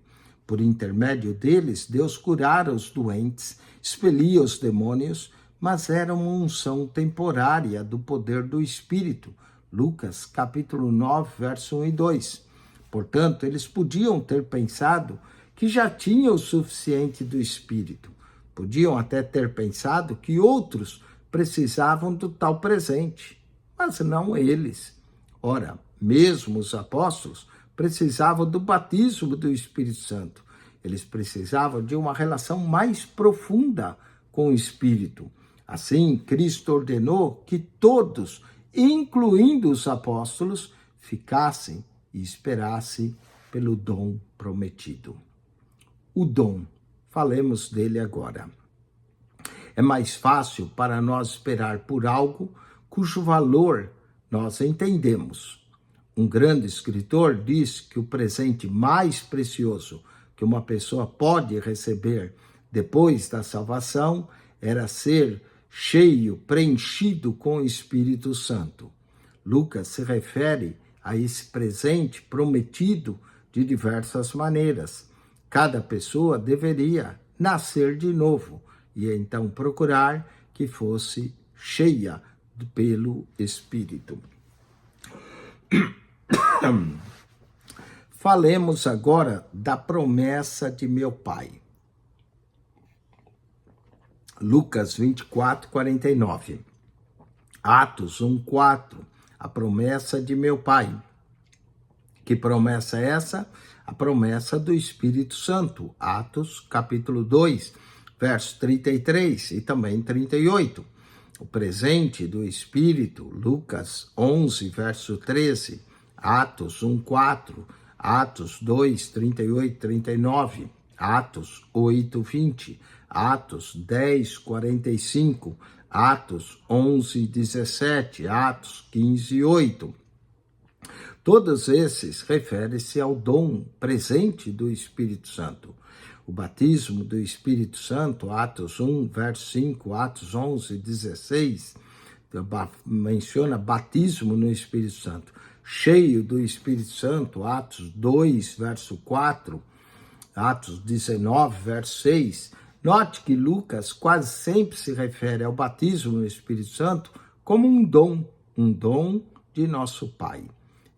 Por intermédio deles, Deus curara os doentes, expelia os demônios, mas era uma unção temporária do poder do Espírito. Lucas, capítulo 9, verso 1 e 2. Portanto, eles podiam ter pensado que já tinham o suficiente do Espírito. Podiam até ter pensado que outros precisavam do tal presente, mas não eles. Ora, mesmo os apóstolos precisavam do batismo do Espírito Santo. Eles precisavam de uma relação mais profunda com o Espírito. Assim, Cristo ordenou que todos, incluindo os apóstolos, ficassem e esperassem pelo dom prometido. O dom, falemos dele agora. É mais fácil para nós esperar por algo cujo valor nós entendemos. Um grande escritor diz que o presente mais precioso que uma pessoa pode receber depois da salvação era ser cheio, preenchido com o Espírito Santo. Lucas se refere a esse presente prometido de diversas maneiras. Cada pessoa deveria nascer de novo e então procurar que fosse cheia pelo Espírito. Falemos agora da promessa de meu Pai. Lucas 24, 49. Atos 1, 4. A promessa de meu Pai. Que promessa é essa? A promessa do Espírito Santo. Atos, capítulo 2, verso 33 e também 38. O presente do Espírito. Lucas 11, verso 13. Atos 1, 4. Atos 2, 38, 39. Atos 8, 20. Atos 10, 45. Atos 11, 17. Atos 15, 8. Todos esses referem-se ao dom presente do Espírito Santo. O batismo do Espírito Santo, Atos 1, verso 5, Atos 11, 16, menciona batismo no Espírito Santo. Cheio do Espírito Santo, Atos 2, verso 4, Atos 19, verso 6. Note que Lucas quase sempre se refere ao batismo no Espírito Santo como um dom de nosso Pai.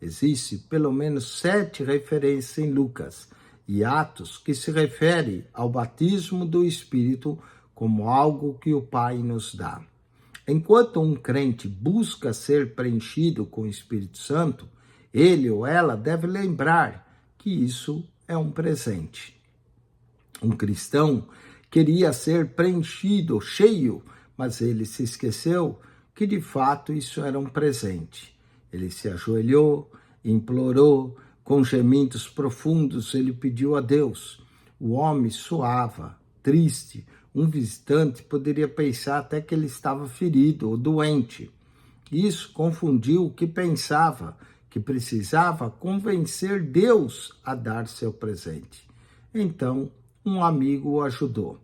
Existem pelo menos 7 referências em Lucas e Atos que se refere ao batismo do Espírito como algo que o Pai nos dá. Enquanto um crente busca ser preenchido com o Espírito Santo, ele ou ela deve lembrar que isso é um presente. Um cristão queria ser preenchido, cheio, mas ele se esqueceu que de fato isso era um presente. Ele se ajoelhou, implorou, com gemidos profundos ele pediu a Deus. O homem suava, triste. Um visitante poderia pensar até que ele estava ferido ou doente. Isso confundiu o que pensava, que precisava convencer Deus a dar seu presente. Então, um amigo o ajudou.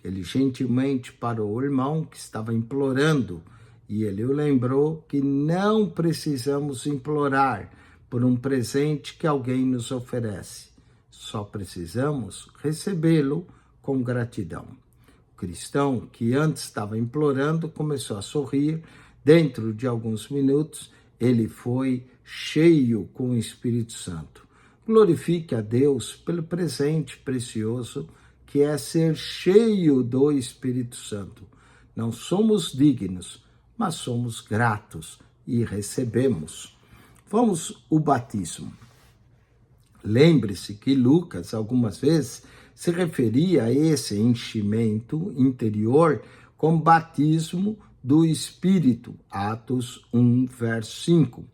Ele gentilmente parou o irmão que estava implorando e ele o lembrou que não precisamos implorar por um presente que alguém nos oferece. Só precisamos recebê-lo com gratidão. O cristão que antes estava implorando começou a sorrir. Dentro de alguns minutos, ele foi cheio com o Espírito Santo. Glorifique a Deus pelo presente precioso que é ser cheio do Espírito Santo. Não somos dignos, mas somos gratos e recebemos. Vamos ao batismo. Lembre-se que Lucas, algumas vezes, se referia a esse enchimento interior como batismo do Espírito, Atos 1, verso 5.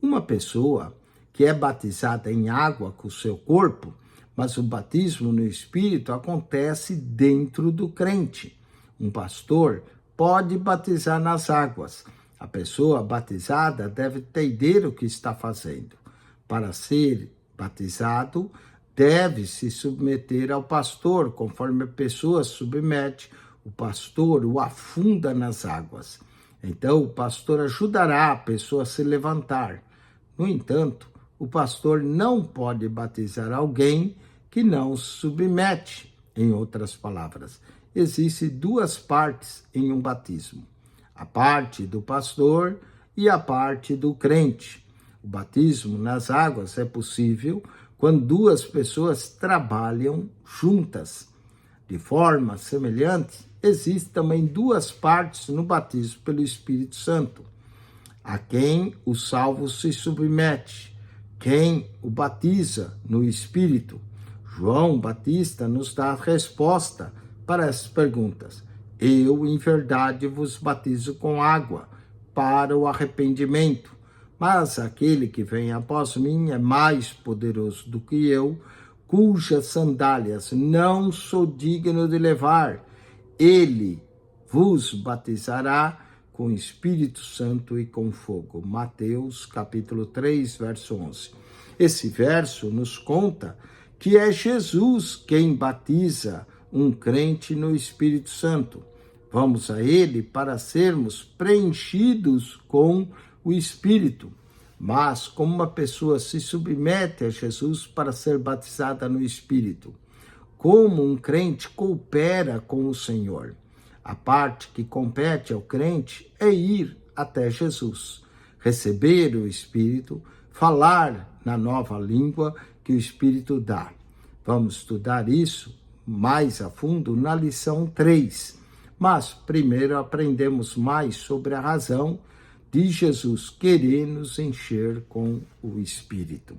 Uma pessoa que é batizada em água com o seu corpo, mas o batismo no Espírito acontece dentro do crente. Um pastor pode batizar nas águas. A pessoa batizada deve entender o que está fazendo. Para ser batizado, deve se submeter ao pastor, conforme a pessoa submete, o pastor o afunda nas águas. Então, o pastor ajudará a pessoa a se levantar. No entanto, o pastor não pode batizar alguém que não se submete. Em outras palavras, existem duas partes em um batismo: a parte do pastor e a parte do crente. O batismo nas águas é possível quando duas pessoas trabalham juntas. De forma semelhante, existem também duas partes no batismo pelo Espírito Santo: a quem o salvo se submete, quem o batiza no Espírito. João Batista nos dá a resposta para essas perguntas. Eu, em verdade, vos batizo com água para o arrependimento, mas aquele que vem após mim é mais poderoso do que eu, cujas sandálias não sou digno de levar. Ele vos batizará com Espírito Santo e com fogo. Mateus, capítulo 3, verso 11. Esse verso nos conta que é Jesus quem batiza um crente no Espírito Santo. Vamos a ele para sermos preenchidos com o Espírito. Mas como uma pessoa se submete a Jesus para ser batizada no Espírito? Como um crente coopera com o Senhor? A parte que compete ao crente é ir até Jesus, receber o Espírito, falar na nova língua que o Espírito dá. Vamos estudar isso mais a fundo na lição 3. Mas primeiro aprendemos mais sobre a razão de Jesus querer nos encher com o Espírito.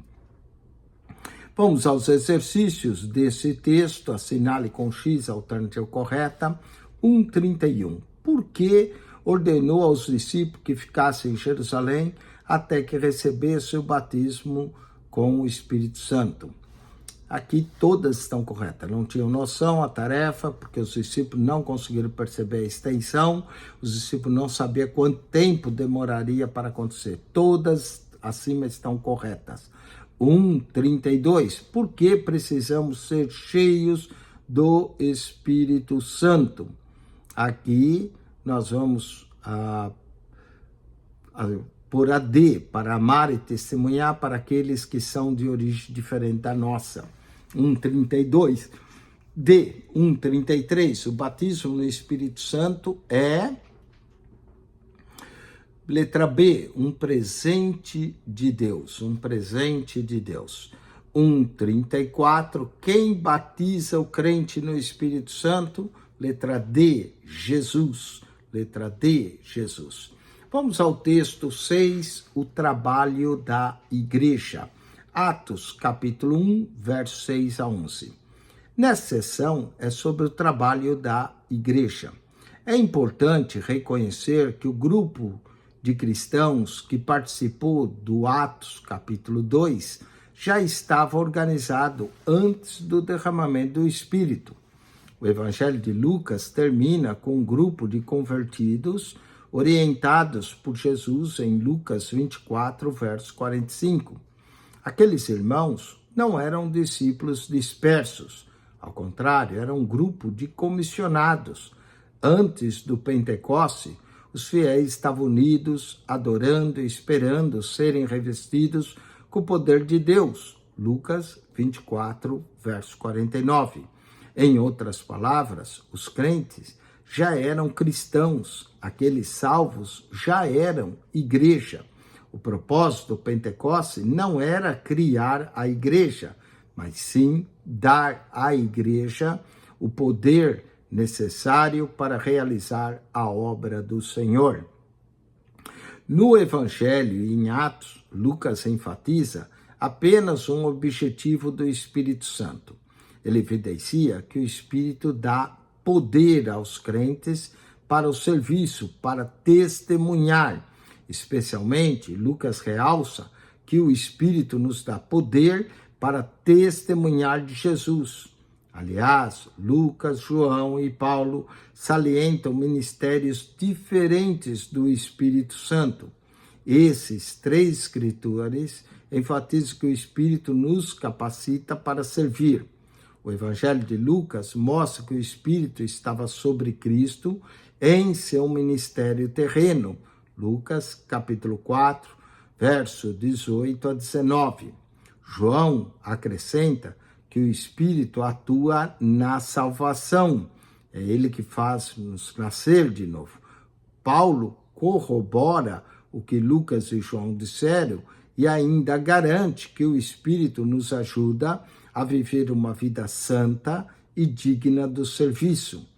Vamos aos exercícios desse texto. Assinale com X a alternativa correta. 1:31. Por que ordenou aos discípulos que ficassem em Jerusalém até que recebesse o batismo com o Espírito Santo? Aqui todas estão corretas. Não tinham noção a tarefa, porque os discípulos não conseguiram perceber a extensão, os discípulos não sabiam quanto tempo demoraria para acontecer. Todas acima estão corretas. 1:32. Por que precisamos ser cheios do Espírito Santo? Aqui nós vamos por a D, para amar e testemunhar para aqueles que são de origem diferente da nossa. 1:32. D, 1:33. O batismo no Espírito Santo é, letra B, um presente de Deus. Um presente de Deus. 1:34. Quem batiza o crente no Espírito Santo? Letra D, Jesus. Letra D, Jesus. Vamos ao texto 6, o trabalho da igreja. Atos, capítulo 1, versos 6 a 11. Nessa sessão é sobre o trabalho da igreja. É importante reconhecer que o grupo de cristãos que participou do Atos capítulo 2 já estava organizado antes do derramamento do Espírito. O Evangelho de Lucas termina com um grupo de convertidos orientados por Jesus em Lucas 24, verso 45. Aqueles irmãos não eram discípulos dispersos, ao contrário, eram um grupo de comissionados. Antes do Pentecoste, os fiéis estavam unidos, adorando e esperando serem revestidos com o poder de Deus. Lucas 24, verso 49. Em outras palavras, os crentes já eram cristãos, aqueles salvos já eram igreja. O propósito do Pentecoste não era criar a igreja, mas sim dar à igreja o poder necessário para realizar a obra do Senhor. No Evangelho e em Atos, Lucas enfatiza apenas um objetivo do Espírito Santo. Ele evidencia que o Espírito dá poder aos crentes para o serviço, para testemunhar. Especialmente, Lucas realça que o Espírito nos dá poder para testemunhar de Jesus. Aliás, Lucas, João e Paulo salientam ministérios diferentes do Espírito Santo. Esses três escritores enfatizam que o Espírito nos capacita para servir. O Evangelho de Lucas mostra que o Espírito estava sobre Cristo em seu ministério terreno. Lucas, capítulo 4, verso 18 a 19. João acrescenta que o Espírito atua na salvação. É ele que faz nos nascer de novo. Paulo corrobora o que Lucas e João disseram e ainda garante que o Espírito nos ajuda a viver uma vida santa e digna do serviço.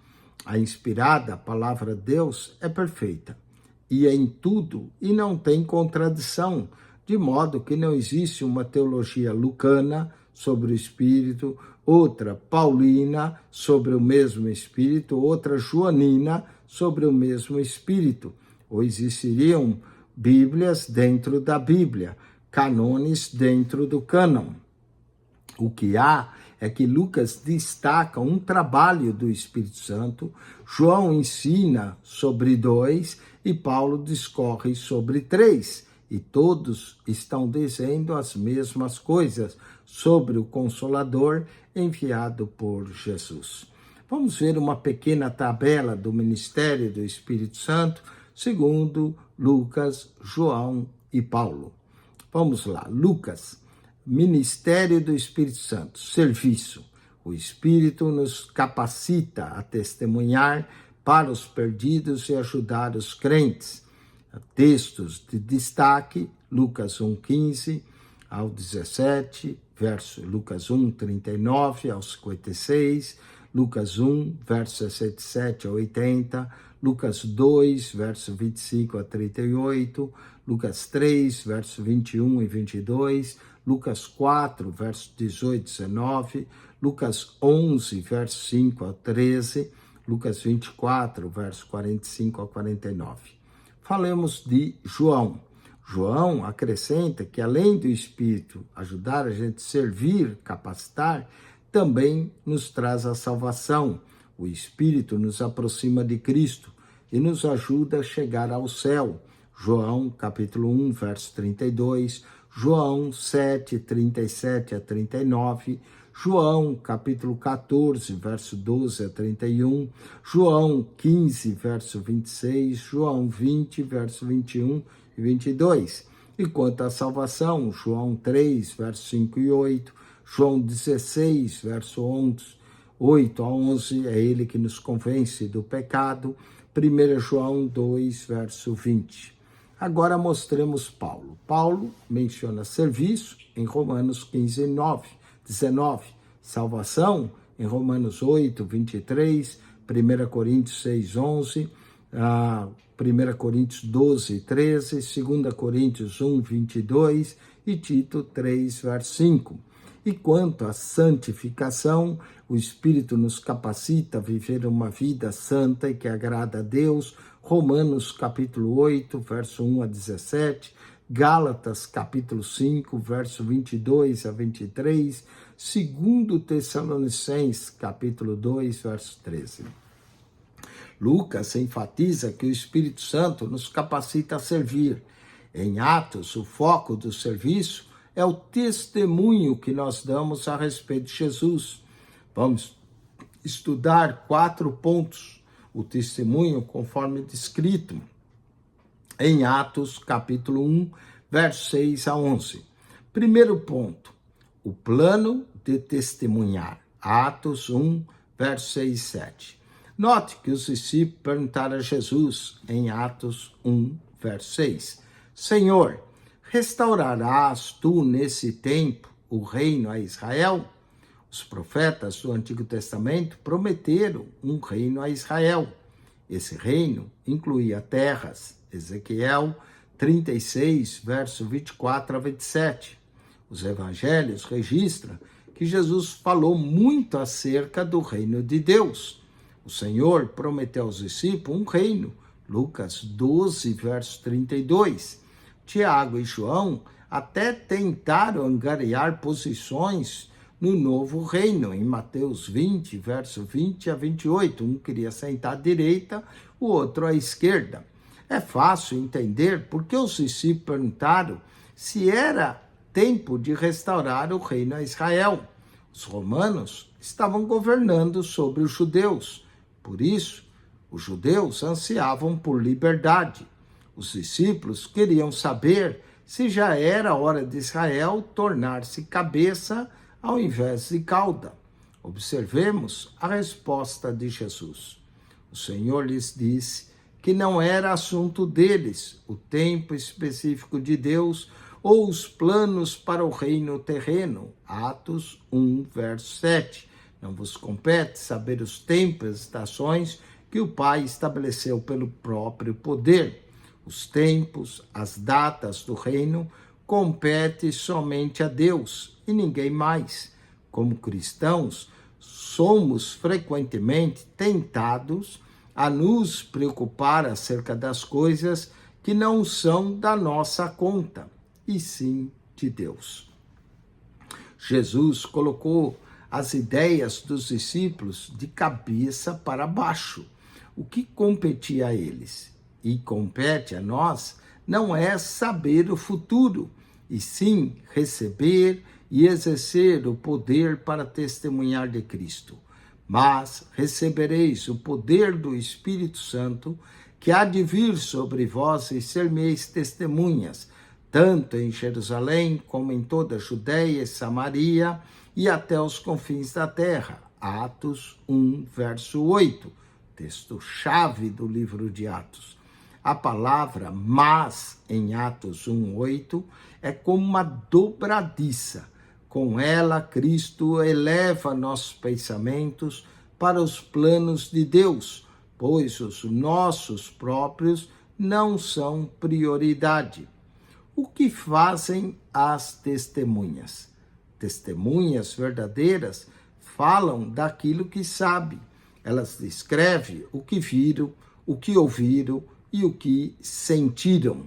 A inspirada palavra de Deus é perfeita e é em tudo e não tem contradição, de modo que não existe uma teologia lucana sobre o Espírito, outra paulina sobre o mesmo Espírito, outra joanina sobre o mesmo Espírito. Ou existiriam Bíblias dentro da Bíblia, cânones dentro do cânon. O que há é que Lucas destaca um trabalho do Espírito Santo, João ensina sobre 2 e Paulo discorre sobre 3. E todos estão dizendo as mesmas coisas sobre o Consolador enviado por Jesus. Vamos ver uma pequena tabela do ministério do Espírito Santo, segundo Lucas, João e Paulo. Vamos lá, Lucas. Ministério do Espírito Santo, serviço. O Espírito nos capacita a testemunhar para os perdidos e ajudar os crentes. Textos de destaque, Lucas 1:15 ao 17, verso Lucas 1:39 ao 56, Lucas 1, verso 67 a 80, Lucas 2, verso 25 a 38, Lucas 3, verso 21 e 22, Lucas 4, verso 18 e 19, Lucas 11, verso 5 a 13, Lucas 24, verso 45 a 49. Falemos de João. João acrescenta que além do Espírito ajudar a gente a servir, capacitar, também nos traz a salvação. O Espírito nos aproxima de Cristo e nos ajuda a chegar ao céu. João, capítulo 1, verso 32, João 7, 37 a 39, João, capítulo 14, verso 12 a 31, João 15, verso 26, João 20, verso 21 e 22. E quanto à salvação, João 3, verso 5 e 8, João 16, verso 8 a 11, é ele que nos convence do pecado, 1 João 2, verso 20. Agora mostremos Paulo. Paulo menciona serviço em Romanos 15, 19. Salvação em Romanos 8, 23, 1 Coríntios 6, 11, 1 Coríntios 12, 13, 2 Coríntios 1, 22 e Tito 3, verso 5. E quanto à santificação, o Espírito nos capacita a viver uma vida santa e que agrada a Deus. Romanos capítulo 8, verso 1 a 17, Gálatas capítulo 5, verso 22 a 23, 2 Tessalonicenses capítulo 2, verso 13. Lucas enfatiza que o Espírito Santo nos capacita a servir. Em Atos, o foco do serviço é o testemunho que nós damos a respeito de Jesus. Vamos estudar 4 pontos. O testemunho conforme descrito em Atos, capítulo 1, versos 6 a 11. Primeiro ponto, o plano de testemunhar. Atos 1, versos 6 e 7. Note que os discípulos perguntaram a Jesus, em Atos 1, verso 6, Senhor, restaurarás tu nesse tempo o reino a Israel? Os profetas do Antigo Testamento prometeram um reino a Israel. Esse reino incluía terras. Ezequiel 36, verso 24 a 27. Os evangelhos registram que Jesus falou muito acerca do reino de Deus. O Senhor prometeu aos discípulos um reino. Lucas 12, verso 32. Tiago e João até tentaram angariar posições no novo reino, em Mateus 20, verso 20 a 28. Um queria sentar à direita, o outro à esquerda. É fácil entender porque os discípulos perguntaram se era tempo de restaurar o reino a Israel. Os romanos estavam governando sobre os judeus. Por isso, os judeus ansiavam por liberdade. Os discípulos queriam saber se já era hora de Israel tornar-se cabeça ao invés de cauda. Observemos a resposta de Jesus. O Senhor lhes disse que não era assunto deles o tempo específico de Deus ou os planos para o reino terreno. Atos 1, verso 7. Não vos compete saber os tempos e estações que o Pai estabeleceu pelo próprio poder. Os tempos, as datas do reino compete somente a Deus e ninguém mais. Como cristãos, somos frequentemente tentados a nos preocupar acerca das coisas que não são da nossa conta, e sim de Deus. Jesus colocou as ideias dos discípulos de cabeça para baixo. O que competia a eles e compete a nós não é saber o futuro, e sim receber e exercer o poder para testemunhar de Cristo. Mas recebereis o poder do Espírito Santo, que há de vir sobre vós e ser-me-eis testemunhas, tanto em Jerusalém como em toda a Judeia e Samaria e até os confins da terra. Atos 1, verso 8, texto-chave do livro de Atos. A palavra mas, em Atos 1, 8, é como uma dobradiça. Com ela, Cristo eleva nossos pensamentos para os planos de Deus, pois os nossos próprios não são prioridade. O que fazem as testemunhas? Testemunhas verdadeiras falam daquilo que sabem. Elas descrevem o que viram, o que ouviram e o que sentiram.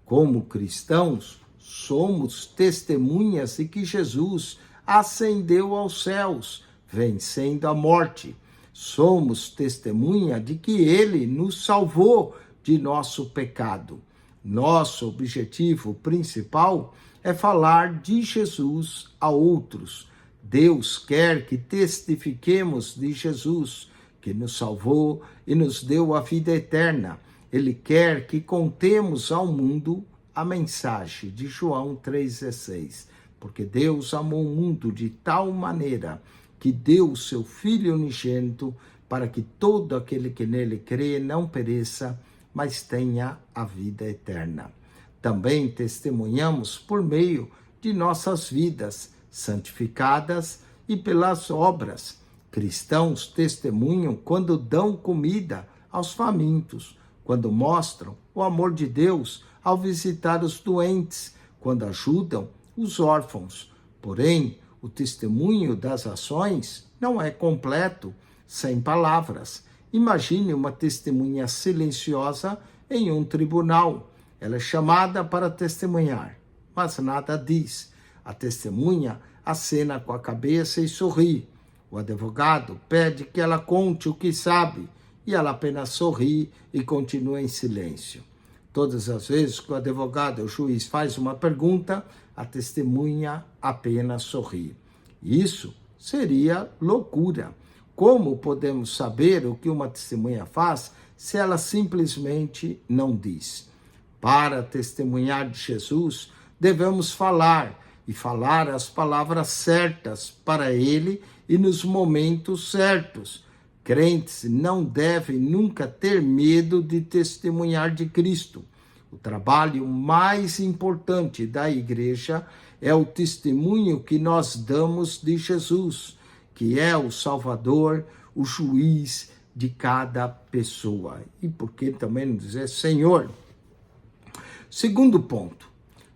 Como cristãos, somos testemunhas de que Jesus ascendeu aos céus, vencendo a morte. Somos testemunha de que ele nos salvou de nosso pecado. Nosso objetivo principal é falar de Jesus a outros. Deus quer que testifiquemos de Jesus, que nos salvou e nos deu a vida eterna. Ele quer que contemos ao mundo a mensagem de João 3,16. Porque Deus amou o mundo de tal maneira que deu o seu Filho unigênito para que todo aquele que nele crê não pereça, mas tenha a vida eterna. Também testemunhamos por meio de nossas vidas santificadas e pelas obras. Cristãos testemunham quando dão comida aos famintos, quando mostram o amor de Deus ao visitar os doentes, quando ajudam os órfãos. Porém, O testemunho das ações não é completo sem palavras. Imagine uma testemunha silenciosa em um tribunal. Ela é chamada para testemunhar, mas nada diz. A testemunha acena com a cabeça e sorri. O advogado pede que ela conte o que sabe e ela apenas sorri e continua em silêncio. Todas as vezes que o advogado ou o juiz faz uma pergunta, a testemunha apenas sorri. Isso seria loucura. Como podemos saber o que uma testemunha faz se ela simplesmente não diz? Para testemunhar de Jesus, devemos falar, e falar as palavras certas para ele e nos momentos certos. Crentes não devem nunca ter medo de testemunhar de Cristo. O trabalho mais importante da igreja é o testemunho que nós damos de Jesus, que é o Salvador, o juiz de cada pessoa. E por que também não dizer Senhor? Segundo ponto,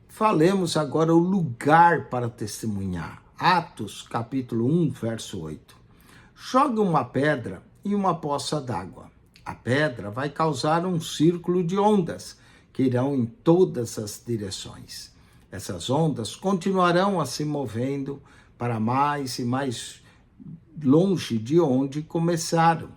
falemos agora o lugar para testemunhar. Atos, capítulo 1, verso 8. Joga uma pedra em uma poça d'água. A pedra vai causar um círculo de ondas que irão em todas as direções. Essas ondas continuarão a se movendo para mais e mais longe de onde começaram.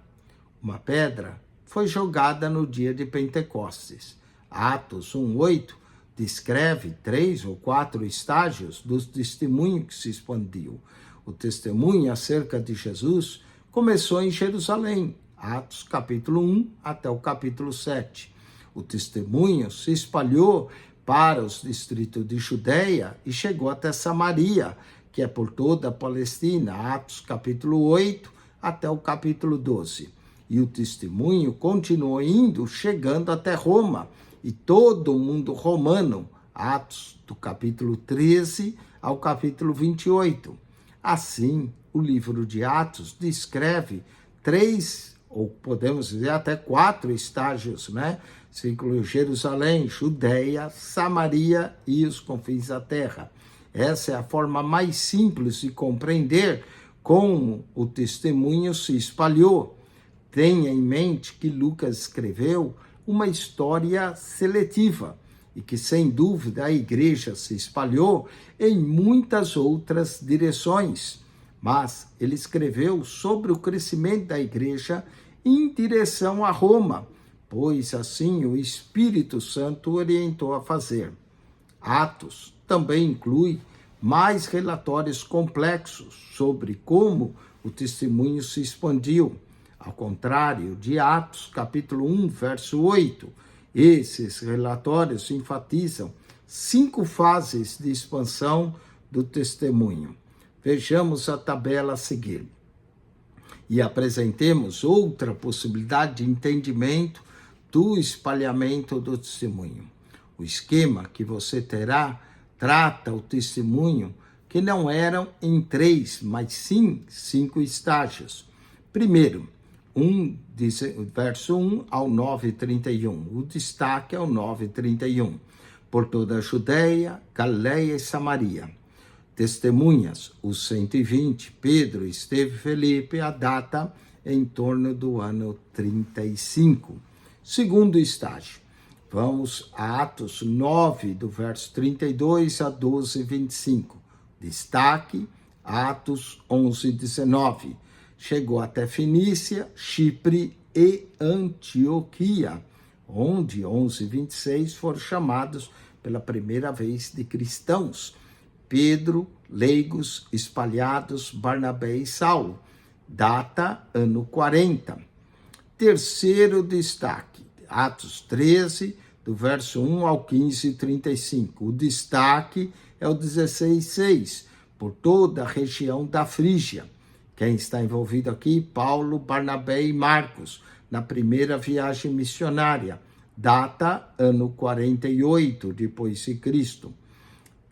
Uma pedra foi jogada no dia de Pentecostes. Atos 1:8 descreve 3 ou 4 estágios do testemunho que se expandiu. O testemunho acerca de Jesus começou em Jerusalém, Atos capítulo 1 até o capítulo 7. O testemunho se espalhou para os distritos de Judeia e chegou até Samaria, que é por toda a Palestina, Atos capítulo 8 até o capítulo 12. E o testemunho continuou indo, chegando até Roma, e todo o mundo romano, Atos do capítulo 13 ao capítulo 28. Assim, o livro de Atos descreve 3, ou podemos dizer até 4 estágios, né? Círculo Jerusalém, Judeia, Samaria e os confins da terra. Essa é a forma mais simples de compreender como o testemunho se espalhou. Tenha em mente que Lucas escreveu uma história seletiva e que, sem dúvida, a igreja se espalhou em muitas outras direções. Mas ele escreveu sobre o crescimento da igreja em direção a Roma, pois assim o Espírito Santo orientou a fazer. Atos também inclui mais relatórios complexos sobre como o testemunho se expandiu. Ao contrário de Atos, capítulo 1, verso 8, esses relatórios enfatizam 5 fases de expansão do testemunho. Vejamos a tabela a seguir. E apresentemos outra possibilidade de entendimento do espalhamento do testemunho. O esquema que você terá trata o testemunho que não eram em 3, mas sim 5 estágios. Primeiro, verso 1 ao 9:31. O destaque é o 9:31. Por toda a Judeia, Galileia e Samaria. Testemunhas, os 120, Pedro, Estevão e Felipe, a data em torno do ano 35. Segundo estágio, vamos a Atos 9, do verso 32 a 12:25. Destaque, Atos 11:19. Chegou até Fenícia, Chipre e Antioquia, onde 11:26 foram chamados pela primeira vez de cristãos. Pedro, leigos espalhados, Barnabé e Saulo. Data, ano 40. Terceiro destaque, Atos 13, do verso 1 ao 15:35. O destaque é o 16:6, por toda a região da Frígia. Quem está envolvido aqui? Paulo, Barnabé e Marcos, na primeira viagem missionária. Data, ano 48, depois de Cristo.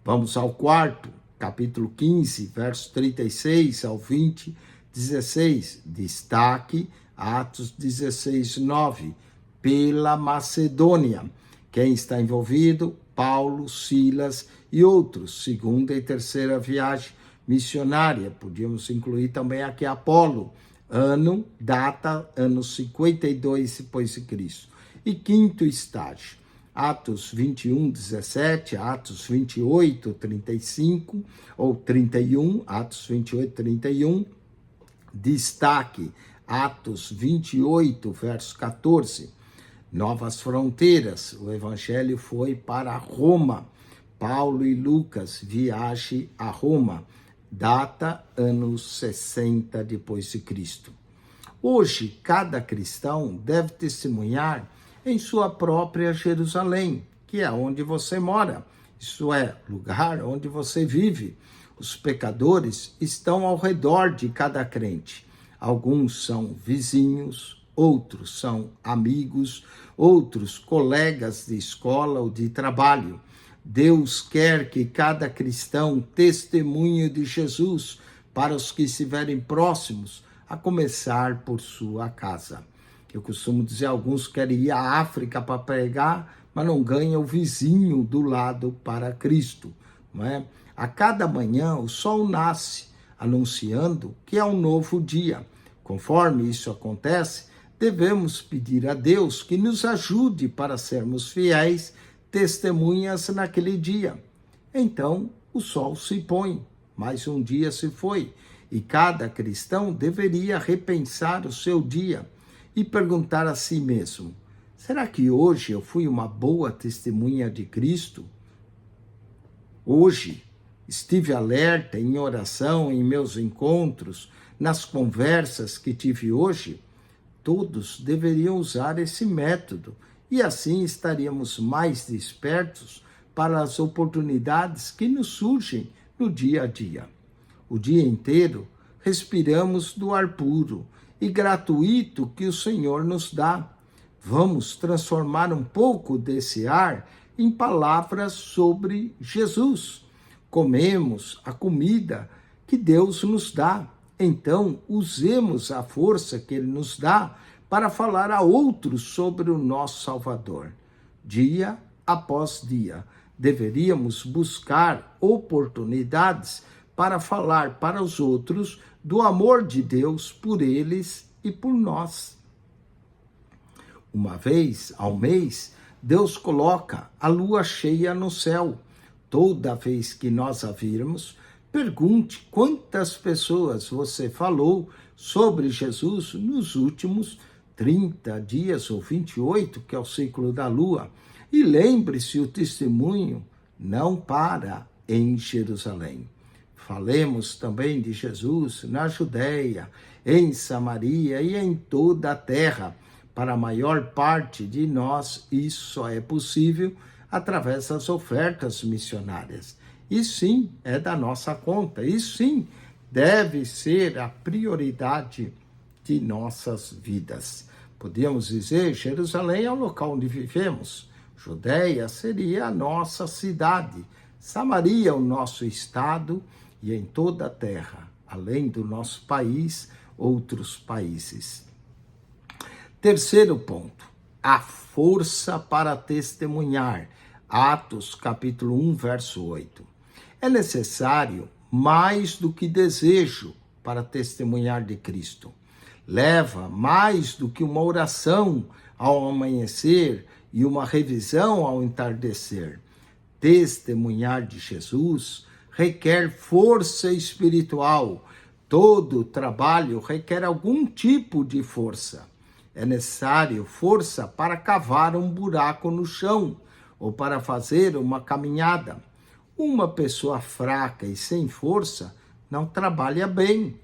Vamos ao quarto, capítulo 15, verso 36 ao 20, 16. Destaque, Atos 16, 9. Pela Macedônia. Quem está envolvido? Paulo, Silas e outros. Segunda e terceira viagem missionária. Podíamos incluir também aqui Apolo, ano, data, ano 52 depois de Cristo. E quinto estágio, Atos 21, 17, Atos 28, 35 ou 31, Atos 28, 31, destaque, Atos 28, verso 14, novas fronteiras, o evangelho foi para Roma, Paulo e Lucas, viagem a Roma, data, anos 60 depois de Cristo. Hoje, cada cristão deve testemunhar em sua própria Jerusalém, que é onde você mora, isso é, lugar onde você vive. Os pecadores estão ao redor de cada crente. Alguns são vizinhos, outros são amigos, outros colegas de escola ou de trabalho. Deus quer que cada cristão testemunhe de Jesus para os que estiverem próximos, a começar por sua casa. Eu costumo dizer, alguns querem ir à África para pregar, mas não ganham o vizinho do lado para Cristo. Não é? A cada manhã o sol nasce, anunciando que é um novo dia. Conforme isso acontece, devemos pedir a Deus que nos ajude para sermos fiéis testemunhas naquele dia. Então, o sol se põe, mais um dia se foi, e cada cristão deveria repensar o seu dia e perguntar a si mesmo, será que hoje eu fui uma boa testemunha de Cristo? Hoje, estive alerta em oração, em meus encontros, nas conversas que tive hoje? Todos deveriam usar esse método e assim estaríamos mais despertos para as oportunidades que nos surgem no dia a dia. O dia inteiro respiramos do ar puro e gratuito que o Senhor nos dá. Vamos transformar um pouco desse ar em palavras sobre Jesus. Comemos a comida que Deus nos dá. Então, usemos a força que Ele nos dá para falar a outros sobre o nosso Salvador. Dia após dia, deveríamos buscar oportunidades para falar para os outros do amor de Deus por eles e por nós. Uma vez ao mês, Deus coloca a lua cheia no céu. Toda vez que nós a virmos, pergunte quantas pessoas você falou sobre Jesus nos últimos 30 dias ou 28, que é o ciclo da lua. E lembre-se, o testemunho não para em Jerusalém. Falemos também de Jesus na Judéia, em Samaria e em toda a terra. Para a maior parte de nós, isso só é possível através das ofertas missionárias. E sim, é da nossa conta. E sim, deve ser a prioridade de nossas vidas. Podíamos dizer, Jerusalém é o local onde vivemos. Judéia seria a nossa cidade. Samaria, o nosso estado, e em toda a terra, além do nosso país, outros países. Terceiro ponto, a força para testemunhar. Atos, capítulo 1, verso 8. É necessário mais do que desejo para testemunhar de Cristo. Leva mais do que uma oração ao amanhecer e uma revisão ao entardecer. Testemunhar de Jesus requer força espiritual. Todo trabalho requer algum tipo de força. É necessário força para cavar um buraco no chão ou para fazer uma caminhada. Uma pessoa fraca e sem força não trabalha bem.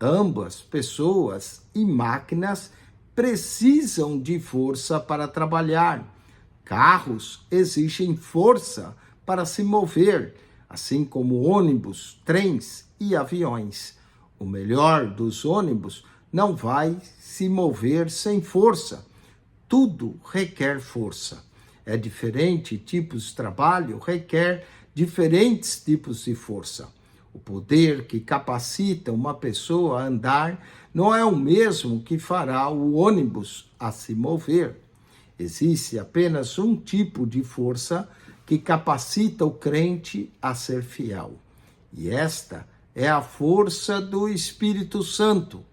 Ambas, pessoas e máquinas, precisam de força para trabalhar. Carros exigem força para se mover, assim como ônibus, trens e aviões. O melhor dos ônibus não vai se mover sem força. Tudo requer força. É diferente, tipos de trabalho requer diferentes tipos de força. O poder que capacita uma pessoa a andar não é o mesmo que fará o ônibus a se mover. Existe apenas um tipo de força que capacita o crente a ser fiel. E esta é a força do Espírito Santo.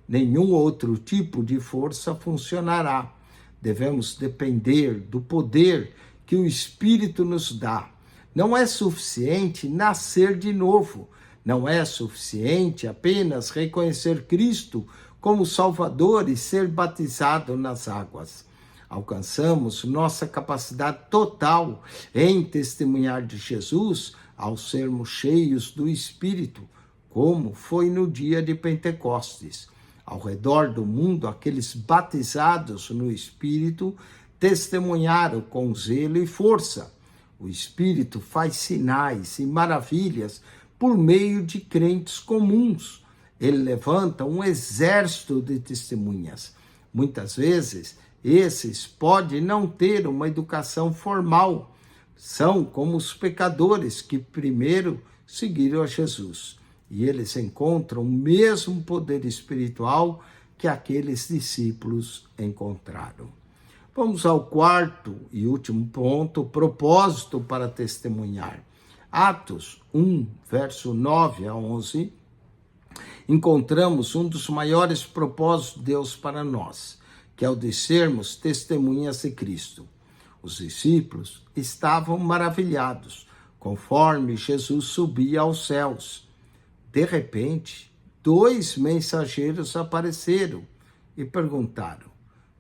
Nenhum outro tipo de força funcionará. Devemos depender do poder que o Espírito nos dá. Não é suficiente nascer de novo. Não é suficiente apenas reconhecer Cristo como Salvador e ser batizado nas águas. Alcançamos nossa capacidade total em testemunhar de Jesus ao sermos cheios do Espírito, como foi no dia de Pentecostes. Ao redor do mundo, aqueles batizados no Espírito testemunharam com zelo e força. O Espírito faz sinais e maravilhas por meio de crentes comuns. Ele levanta um exército de testemunhas. Muitas vezes, esses podem não ter uma educação formal. São como os pecadores que primeiro seguiram a Jesus. E eles encontram o mesmo poder espiritual que aqueles discípulos encontraram. Vamos ao quarto e último ponto, propósito para testemunhar. Atos 1, verso 9 a 11, encontramos um dos maiores propósitos de Deus para nós, que é o de sermos testemunhas de Cristo. Os discípulos estavam maravilhados, conforme Jesus subia aos céus. De repente, 2 mensageiros apareceram e perguntaram: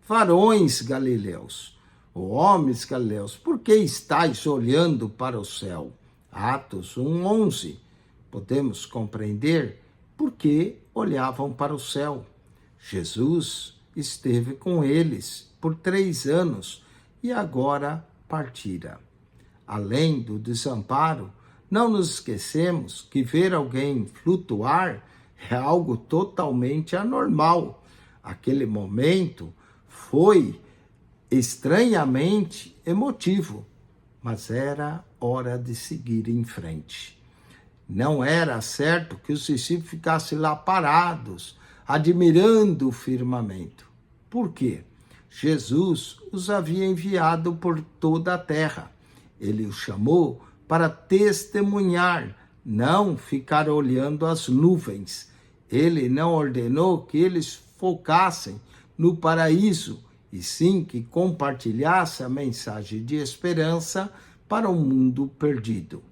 varões galileus, ou homens galileus, por que estáis olhando para o céu? Atos 1:11. Podemos compreender por que olhavam para o céu. Jesus esteve com eles por 3 anos e agora partira. Além do desamparo, não nos esquecemos que ver alguém flutuar é algo totalmente anormal. Aquele momento foi estranhamente emotivo, mas era hora de seguir em frente. Não era certo que os discípulos ficassem lá parados, admirando o firmamento. Por quê? Jesus os havia enviado por toda a terra. Ele os chamou para testemunhar, não ficar olhando as nuvens. Ele não ordenou que eles focassem no paraíso, e sim que compartilhasse a mensagem de esperança para um mundo perdido.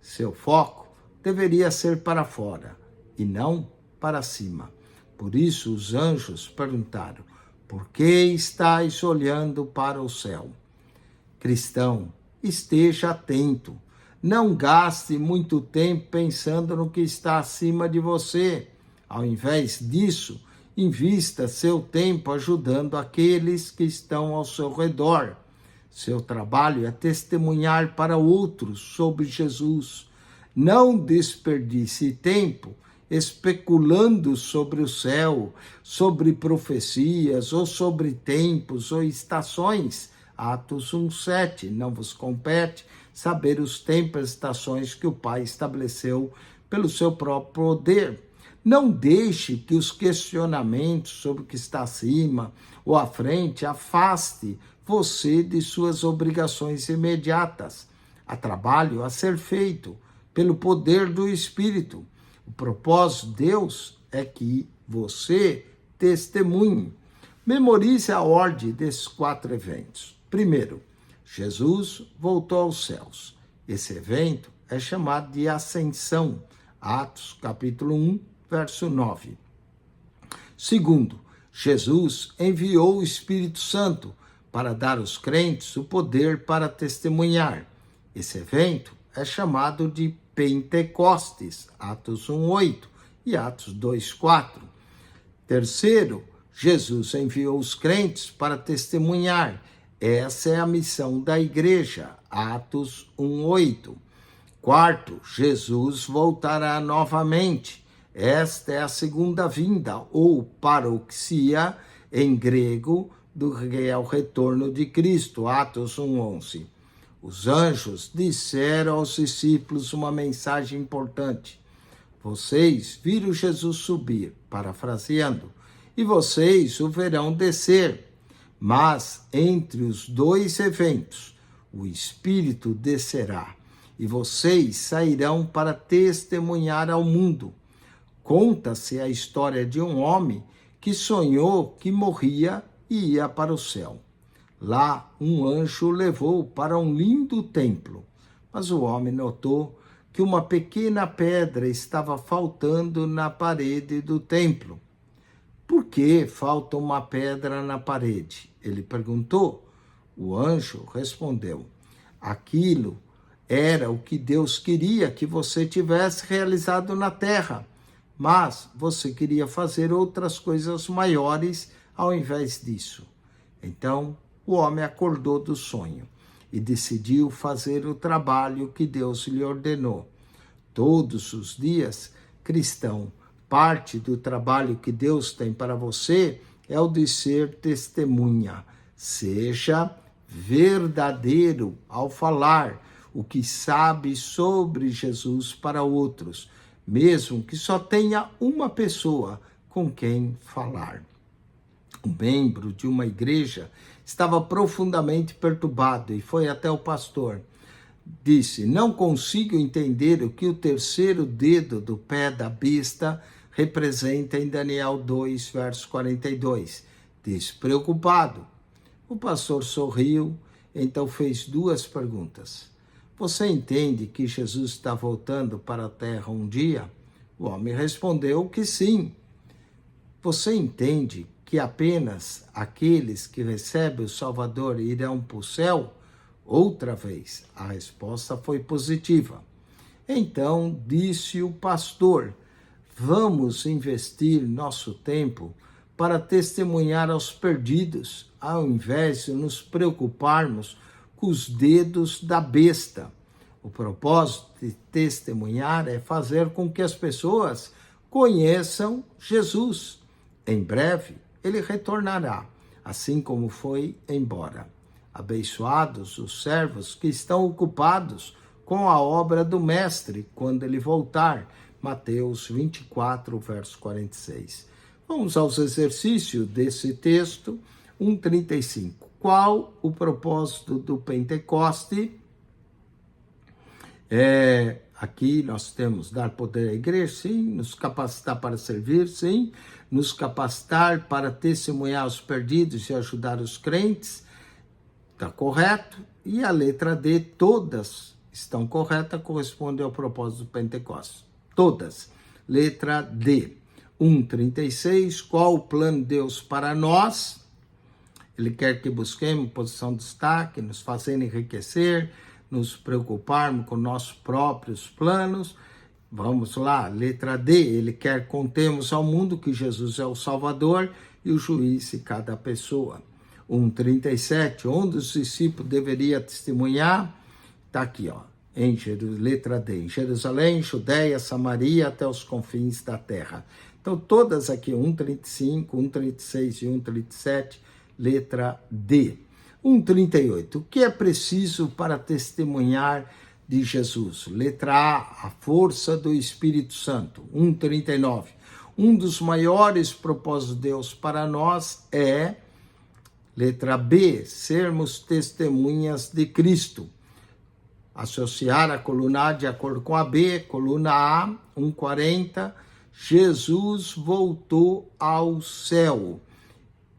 Seu foco deveria ser para fora e não para cima. Por isso os anjos perguntaram: por que estáis olhando para o céu? Cristão, esteja atento. Não gaste muito tempo pensando no que está acima de você. Ao invés disso, invista seu tempo ajudando aqueles que estão ao seu redor. Seu trabalho é testemunhar para outros sobre Jesus. Não desperdice tempo especulando sobre o céu, sobre profecias, ou sobre tempos ou estações. Atos 1:7, não vos compete saber os tempos e estações que o Pai estabeleceu pelo seu próprio poder. Não deixe que os questionamentos sobre o que está acima ou à frente afaste você de suas obrigações imediatas. Há trabalho a ser feito pelo poder do Espírito. O propósito de Deus é que você testemunhe. Memorize a ordem desses 4 eventos. Primeiro, Jesus voltou aos céus. Esse evento é chamado de Ascensão. Atos, capítulo 1, verso 9. Segundo, Jesus enviou o Espírito Santo para dar aos crentes o poder para testemunhar. Esse evento é chamado de Pentecostes, Atos 1:8 e Atos 2:4. Terceiro, Jesus enviou os crentes para testemunhar. Essa é a missão da igreja, Atos 1:8. Quarto, Jesus voltará novamente. Esta é a segunda vinda, ou parouxia, em grego, que é o retorno de Cristo, Atos 1:11. Os anjos disseram aos discípulos uma mensagem importante. Vocês viram Jesus subir, parafraseando, e vocês o verão descer. Mas entre os 2 eventos, o Espírito descerá, e vocês sairão para testemunhar ao mundo. conta-se a história de um homem que sonhou que morria e ia para o céu. Lá, um anjo o levou para um lindo templo, mas o homem notou que uma pequena pedra estava faltando na parede do templo. Por que falta uma pedra na parede? Ele perguntou. O anjo respondeu: aquilo era o que Deus queria que você tivesse realizado na terra, mas você queria fazer outras coisas maiores ao invés disso. Então, o homem acordou do sonho e decidiu fazer o trabalho que Deus lhe ordenou. Todos os dias, cristão, parte do trabalho que Deus tem para você é o de ser testemunha. Seja verdadeiro ao falar o que sabe sobre Jesus para outros, mesmo que só tenha uma pessoa com quem falar. Um membro de uma igreja estava profundamente perturbado e foi até o pastor. Disse: não consigo entender o que o terceiro dedo do pé da besta representa em Daniel 2, verso 42. Despreocupado. O pastor sorriu, então fez duas perguntas. Você entende que Jesus está voltando para a terra um dia? O homem respondeu que sim. Você entende que apenas aqueles que recebem o Salvador irão para o céu? Outra vez, a resposta foi positiva. Então disse o pastor: vamos investir nosso tempo para testemunhar aos perdidos, ao invés de nos preocuparmos com os dedos da besta. O propósito de testemunhar é fazer com que as pessoas conheçam Jesus. Em breve, ele retornará, assim como foi embora. Abençoados os servos que estão ocupados com a obra do Mestre quando ele voltar. Mateus 24, verso 46. Vamos aos exercícios desse texto, 1:35. Qual o propósito do Pentecoste? Aqui nós temos dar poder à igreja, sim, nos capacitar para servir, sim, nos capacitar para testemunhar os perdidos e ajudar os crentes, está correto. E a letra D, todas estão corretas, corresponde ao propósito do Pentecostes. Todas. Letra D. 1:36, qual o plano de Deus para nós? Ele quer que busquemos posição de destaque, nos fazendo enriquecer, nos preocuparmos com nossos próprios planos. Vamos lá, letra D, ele quer que contemos ao mundo que Jesus é o Salvador e o juiz de cada pessoa. 1:37, onde os discípulos deveriam testemunhar? Está aqui, ó, letra D, em Jerusalém, Judeia, Samaria, até os confins da terra. Então, todas aqui, 1:35, 1:36 e 1:37, letra D. 1:38, o que é preciso para testemunhar de Jesus? Letra A, a força do Espírito Santo. 1:39, um dos maiores propósitos de Deus para nós é, letra B, sermos testemunhas de Cristo. Associar a coluna A de acordo com a B, coluna A, 1:40, Jesus voltou ao céu.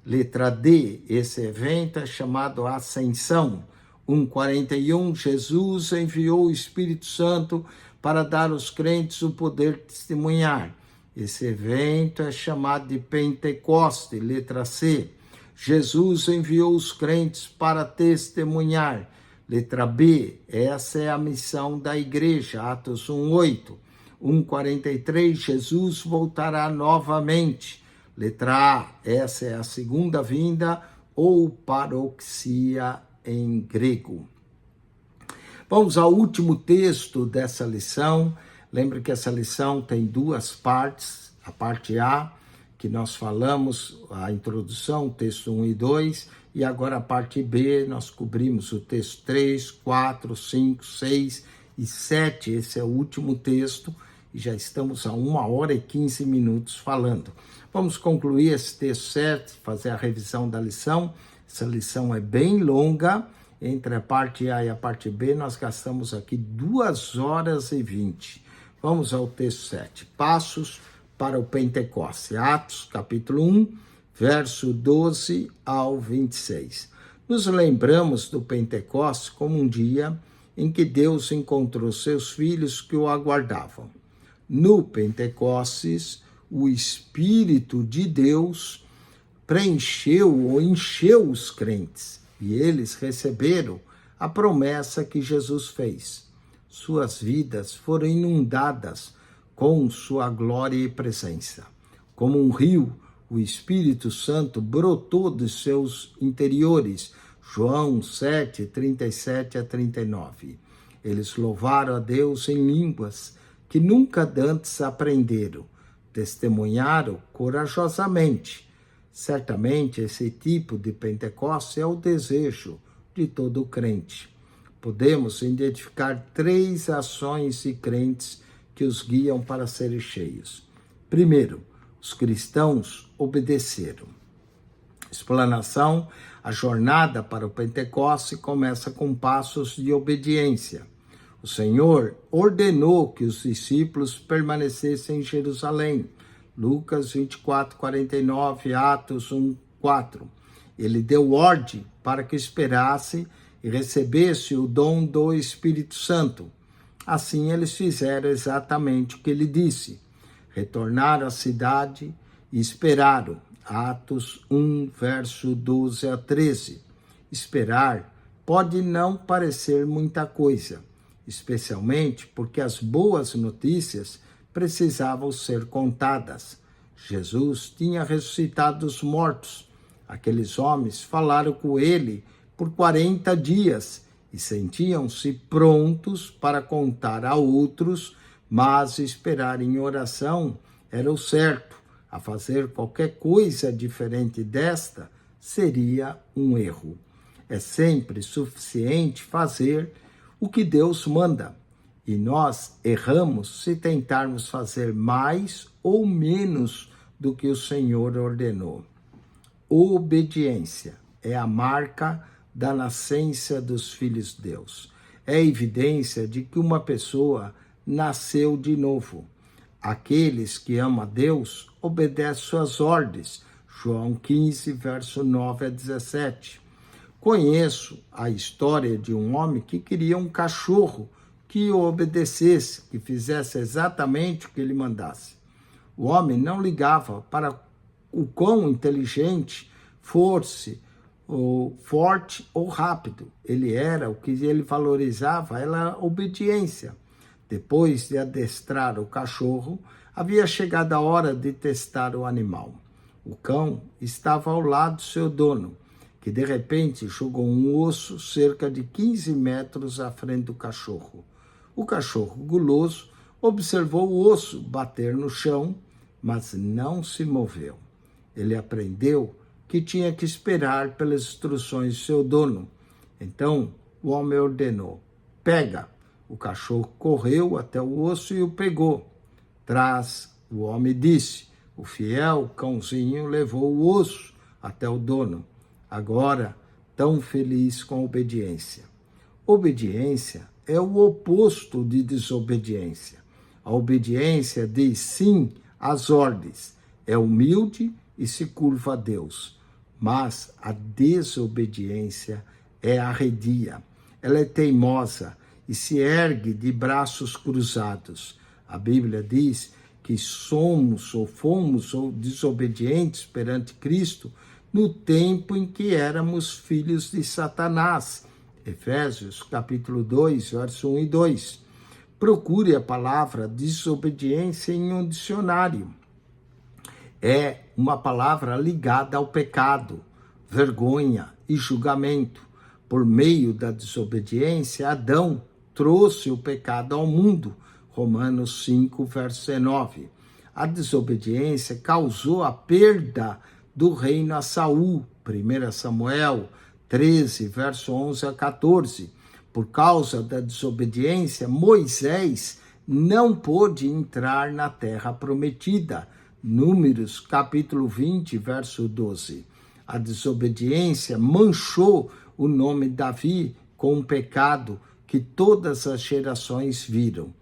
Letra D, esse evento é chamado Ascensão. 1:41, Jesus enviou o Espírito Santo para dar aos crentes o poder de testemunhar. Esse evento é chamado de Pentecoste. Letra C, Jesus enviou os crentes para testemunhar. Letra B, essa é a missão da igreja, Atos 1:8. 1:43, Jesus voltará novamente. Letra A, essa é a segunda vinda ou parouxia em grego. Vamos ao último texto dessa lição. Lembre que essa lição tem duas partes. A parte A, que nós falamos, a introdução, texto 1 e 2, e agora a parte B, nós cobrimos o texto 3, 4, 5, 6 e 7. Esse é o último texto e já estamos a 1h15 falando. Vamos concluir esse texto 7, fazer a revisão da lição. Essa lição é bem longa. Entre a parte A e a parte B, nós gastamos aqui 2h20. Vamos ao texto 7. Passos para o Pentecostes. Atos, capítulo 1, verso 12 ao 26. Nos lembramos do Pentecostes como um dia em que Deus encontrou seus filhos que o aguardavam. No Pentecostes, o Espírito de Deus preencheu ou encheu os crentes e eles receberam a promessa que Jesus fez. Suas vidas foram inundadas com sua glória e presença. Como um rio, o Espírito Santo brotou dos seus interiores. João 7, 37 a 39. Eles louvaram a Deus em línguas que nunca antes aprenderam. Testemunharam corajosamente. Certamente esse tipo de Pentecostes é o desejo de todo crente. Podemos identificar 3 ações de crentes que os guiam para serem cheios. Primeiro, os cristãos obedeceram. Explanação: a jornada para o Pentecostes começa com passos de obediência. O Senhor ordenou que os discípulos permanecessem em Jerusalém. Lucas 24, 49, Atos 1, 4. Ele deu ordem para que esperasse e recebesse o dom do Espírito Santo. Assim eles fizeram exatamente o que ele disse. Retornaram à cidade e esperaram. Atos 1, verso 12 a 13. Esperar pode não parecer muita coisa, especialmente porque as boas notícias precisavam ser contadas. Jesus tinha ressuscitado os mortos. Aqueles homens falaram com ele por 40 dias e sentiam-se prontos para contar a outros, mas esperar em oração era o certo. A fazer qualquer coisa diferente desta seria um erro. É sempre suficiente fazer o que Deus manda. E nós erramos se tentarmos fazer mais ou menos do que o Senhor ordenou. Obediência é a marca da nascença dos filhos de Deus. É a evidência de que uma pessoa nasceu de novo. Aqueles que amam a Deus obedecem suas ordens. João 15, verso 9 a 17. Conheço a história de um homem que queria um cachorro que o obedecesse, que fizesse exatamente o que ele mandasse. O homem não ligava para o quão inteligente fosse, ou forte ou rápido. O que ele valorizava era a obediência. Depois de adestrar o cachorro, havia chegado a hora de testar o animal. O cão estava ao lado do seu dono, que de repente jogou um osso cerca de 15 metros à frente do cachorro. O cachorro, guloso, observou o osso bater no chão, mas não se moveu. Ele aprendeu que tinha que esperar pelas instruções de seu dono. Então o homem ordenou: pega. O cachorro correu até o osso e o pegou. Traz, o homem disse. O fiel cãozinho levou o osso até o dono. Agora, tão feliz com a obediência. Obediência é o oposto de desobediência. A obediência diz sim às ordens, é humilde e se curva a Deus. Mas a desobediência é arredia. Ela é teimosa e se ergue de braços cruzados. A Bíblia diz que fomos desobedientes perante Cristo no tempo em que éramos filhos de Satanás. Efésios, capítulo 2, verso 1 e 2. Procure a palavra desobediência em um dicionário. É uma palavra ligada ao pecado, vergonha e julgamento. Por meio da desobediência, Adão trouxe o pecado ao mundo. Romanos 5, verso 19. A desobediência causou a perda do reino a Saul. 1 Samuel 13, verso 11 a 14. Por causa da desobediência, Moisés não pôde entrar na terra prometida. Números, capítulo 20, verso 12. A desobediência manchou o nome de Davi com um pecado que todas as gerações viram.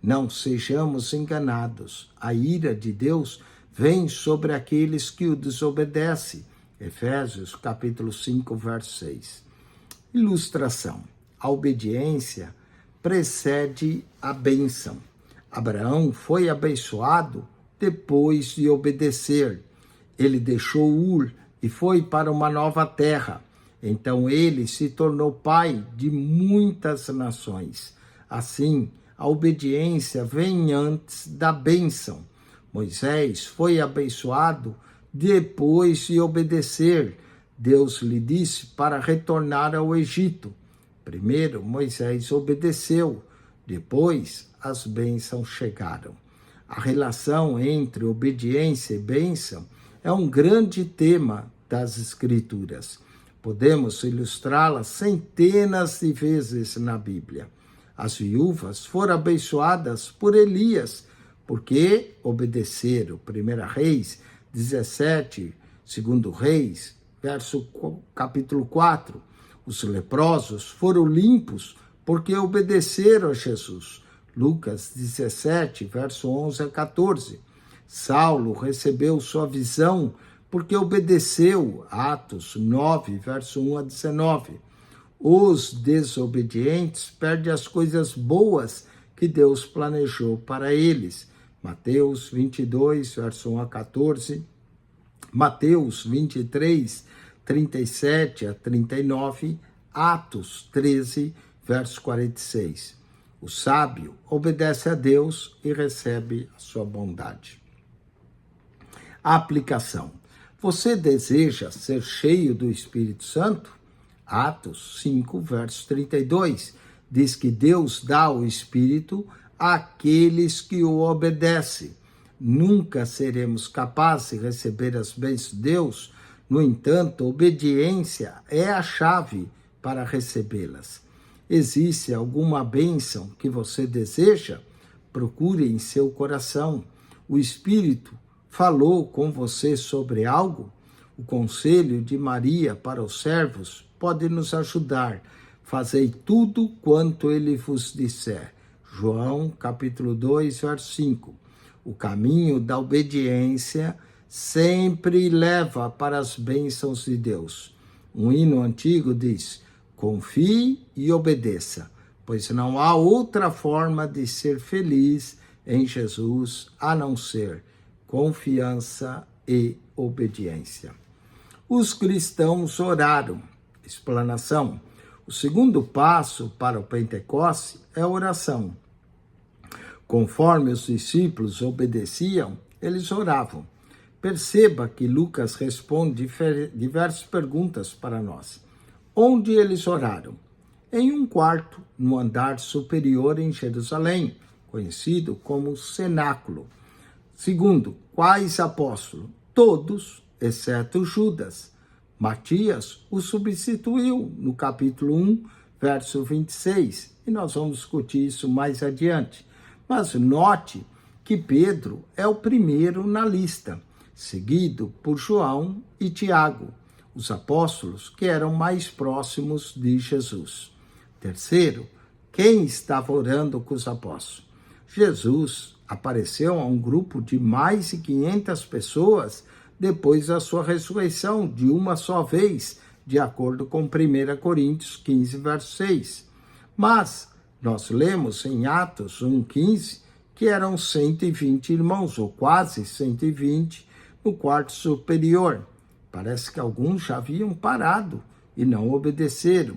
Não sejamos enganados. A ira de Deus vem sobre aqueles que o desobedecem. Efésios capítulo 5, verso 6. Ilustração. A obediência precede a bênção. Abraão foi abençoado depois de obedecer. Ele deixou Ur e foi para uma nova terra. Então ele se tornou pai de muitas nações. Assim, a obediência vem antes da bênção. Moisés foi abençoado depois de obedecer. Deus lhe disse para retornar ao Egito. Primeiro, Moisés obedeceu. Depois, as bênçãos chegaram. A relação entre obediência e bênção é um grande tema das Escrituras. Podemos ilustrá-la centenas de vezes na Bíblia. As viúvas foram abençoadas por Elias, porque obedeceram. 1 Reis 17, 2 Reis, capítulo 4. Os leprosos foram limpos porque obedeceram a Jesus. Lucas 17, verso 11 a 14. Saulo recebeu sua visão porque obedeceu. Atos 9, verso 1 a 19. Os desobedientes perdem as coisas boas que Deus planejou para eles. Mateus 22, verso 1 a 14. Mateus 23, 37 a 39. Atos 13, verso 46. O sábio obedece a Deus e recebe a sua bondade. A aplicação. Você deseja ser cheio do Espírito Santo? Atos 5, verso 32, diz que Deus dá o Espírito àqueles que o obedecem. Nunca seremos capazes de receber as bênçãos de Deus, no entanto, obediência é a chave para recebê-las. Existe alguma bênção que você deseja? Procure em seu coração. O Espírito falou com você sobre algo? O conselho de Maria para os servos pode nos ajudar. Fazei tudo quanto ele vos disser. João, capítulo 2, verso 5. O caminho da obediência sempre leva para as bênçãos de Deus. Um hino antigo diz: confie e obedeça, pois não há outra forma de ser feliz em Jesus a não ser confiança e obediência. Os cristãos oraram. Explanação. O segundo passo para o Pentecoste é a oração. Conforme os discípulos obedeciam, eles oravam. Perceba que Lucas responde diversas perguntas para nós. Onde eles oraram? Em um quarto, no andar superior em Jerusalém, conhecido como cenáculo. Segundo, quais apóstolos? Todos, exceto Judas. Matias o substituiu no capítulo 1, verso 26, e nós vamos discutir isso mais adiante. Mas note que Pedro é o primeiro na lista, seguido por João e Tiago, os apóstolos que eram mais próximos de Jesus. Terceiro, quem estava orando com os apóstolos? Jesus apareceu a um grupo de mais de 500 pessoas depois da sua ressurreição, de uma só vez, de acordo com 1 Coríntios 15, verso 6. Mas nós lemos em Atos 1,15 que eram 120 irmãos, ou quase 120, no quarto superior. Parece que alguns já haviam parado e não obedeceram.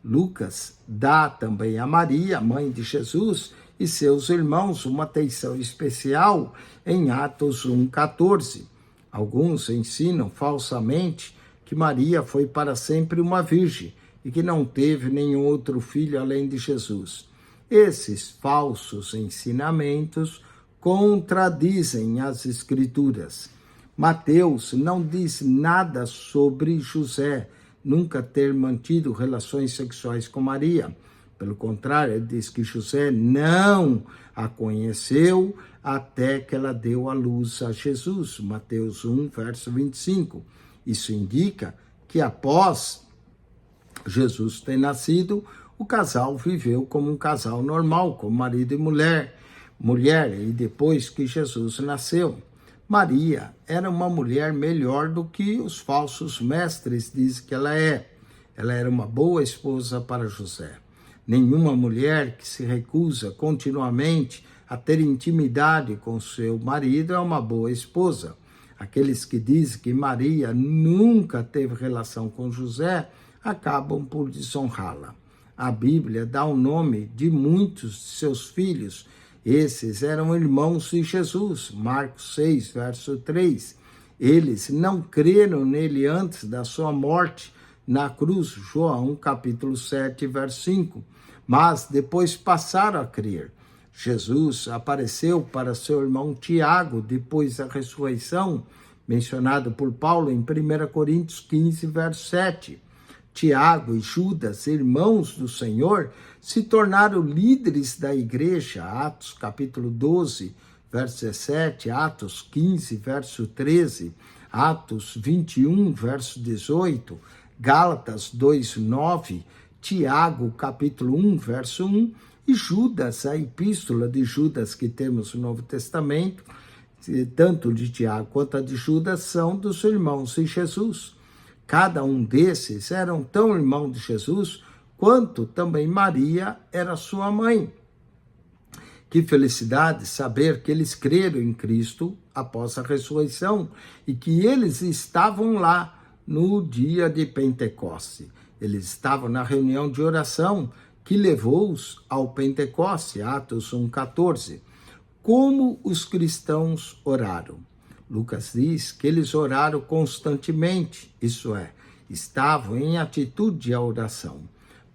Lucas dá também a Maria, mãe de Jesus, e seus irmãos uma atenção especial em Atos 1,14. Alguns ensinam falsamente que Maria foi para sempre uma virgem e que não teve nenhum outro filho além de Jesus. Esses falsos ensinamentos contradizem as Escrituras. Mateus não diz nada sobre José nunca ter mantido relações sexuais com Maria. Pelo contrário, ele diz que José não a conheceu até que ela deu à luz a Jesus. Mateus 1, verso 25. Isso indica que após Jesus ter nascido, o casal viveu como um casal normal, como marido e mulher. mulher e depois que Jesus nasceu. Maria era uma mulher melhor do que os falsos mestres dizem que ela é. Ela era uma boa esposa para José. Nenhuma mulher que se recusa continuamente a ter intimidade com seu marido é uma boa esposa. Aqueles que dizem que Maria nunca teve relação com José acabam por desonrá-la. A Bíblia dá o nome de muitos de seus filhos. Esses eram irmãos de Jesus, Marcos 6, verso 3. Eles não creram nele antes da sua morte na cruz, João capítulo 7, verso 5. Mas depois passaram a crer. Jesus apareceu para seu irmão Tiago depois da ressurreição, mencionado por Paulo em 1 Coríntios 15, verso 7. Tiago e Judas, irmãos do Senhor, se tornaram líderes da igreja, Atos capítulo 12, verso 17, Atos 15, verso 13, Atos 21, verso 18, Gálatas 2, 9, Tiago capítulo 1, verso 1, e Judas, a epístola de Judas que temos no Novo Testamento, tanto de Tiago quanto a de Judas, são dos irmãos de Jesus. Cada um desses eram tão irmão de Jesus quanto também Maria era sua mãe. Que felicidade saber que eles creram em Cristo após a ressurreição e que eles estavam lá no dia de Pentecoste. Eles estavam na reunião de oração que levou-os ao Pentecoste, Atos 1,14. Como os cristãos oraram? Lucas diz que eles oraram constantemente, isso é, estavam em atitude de oração.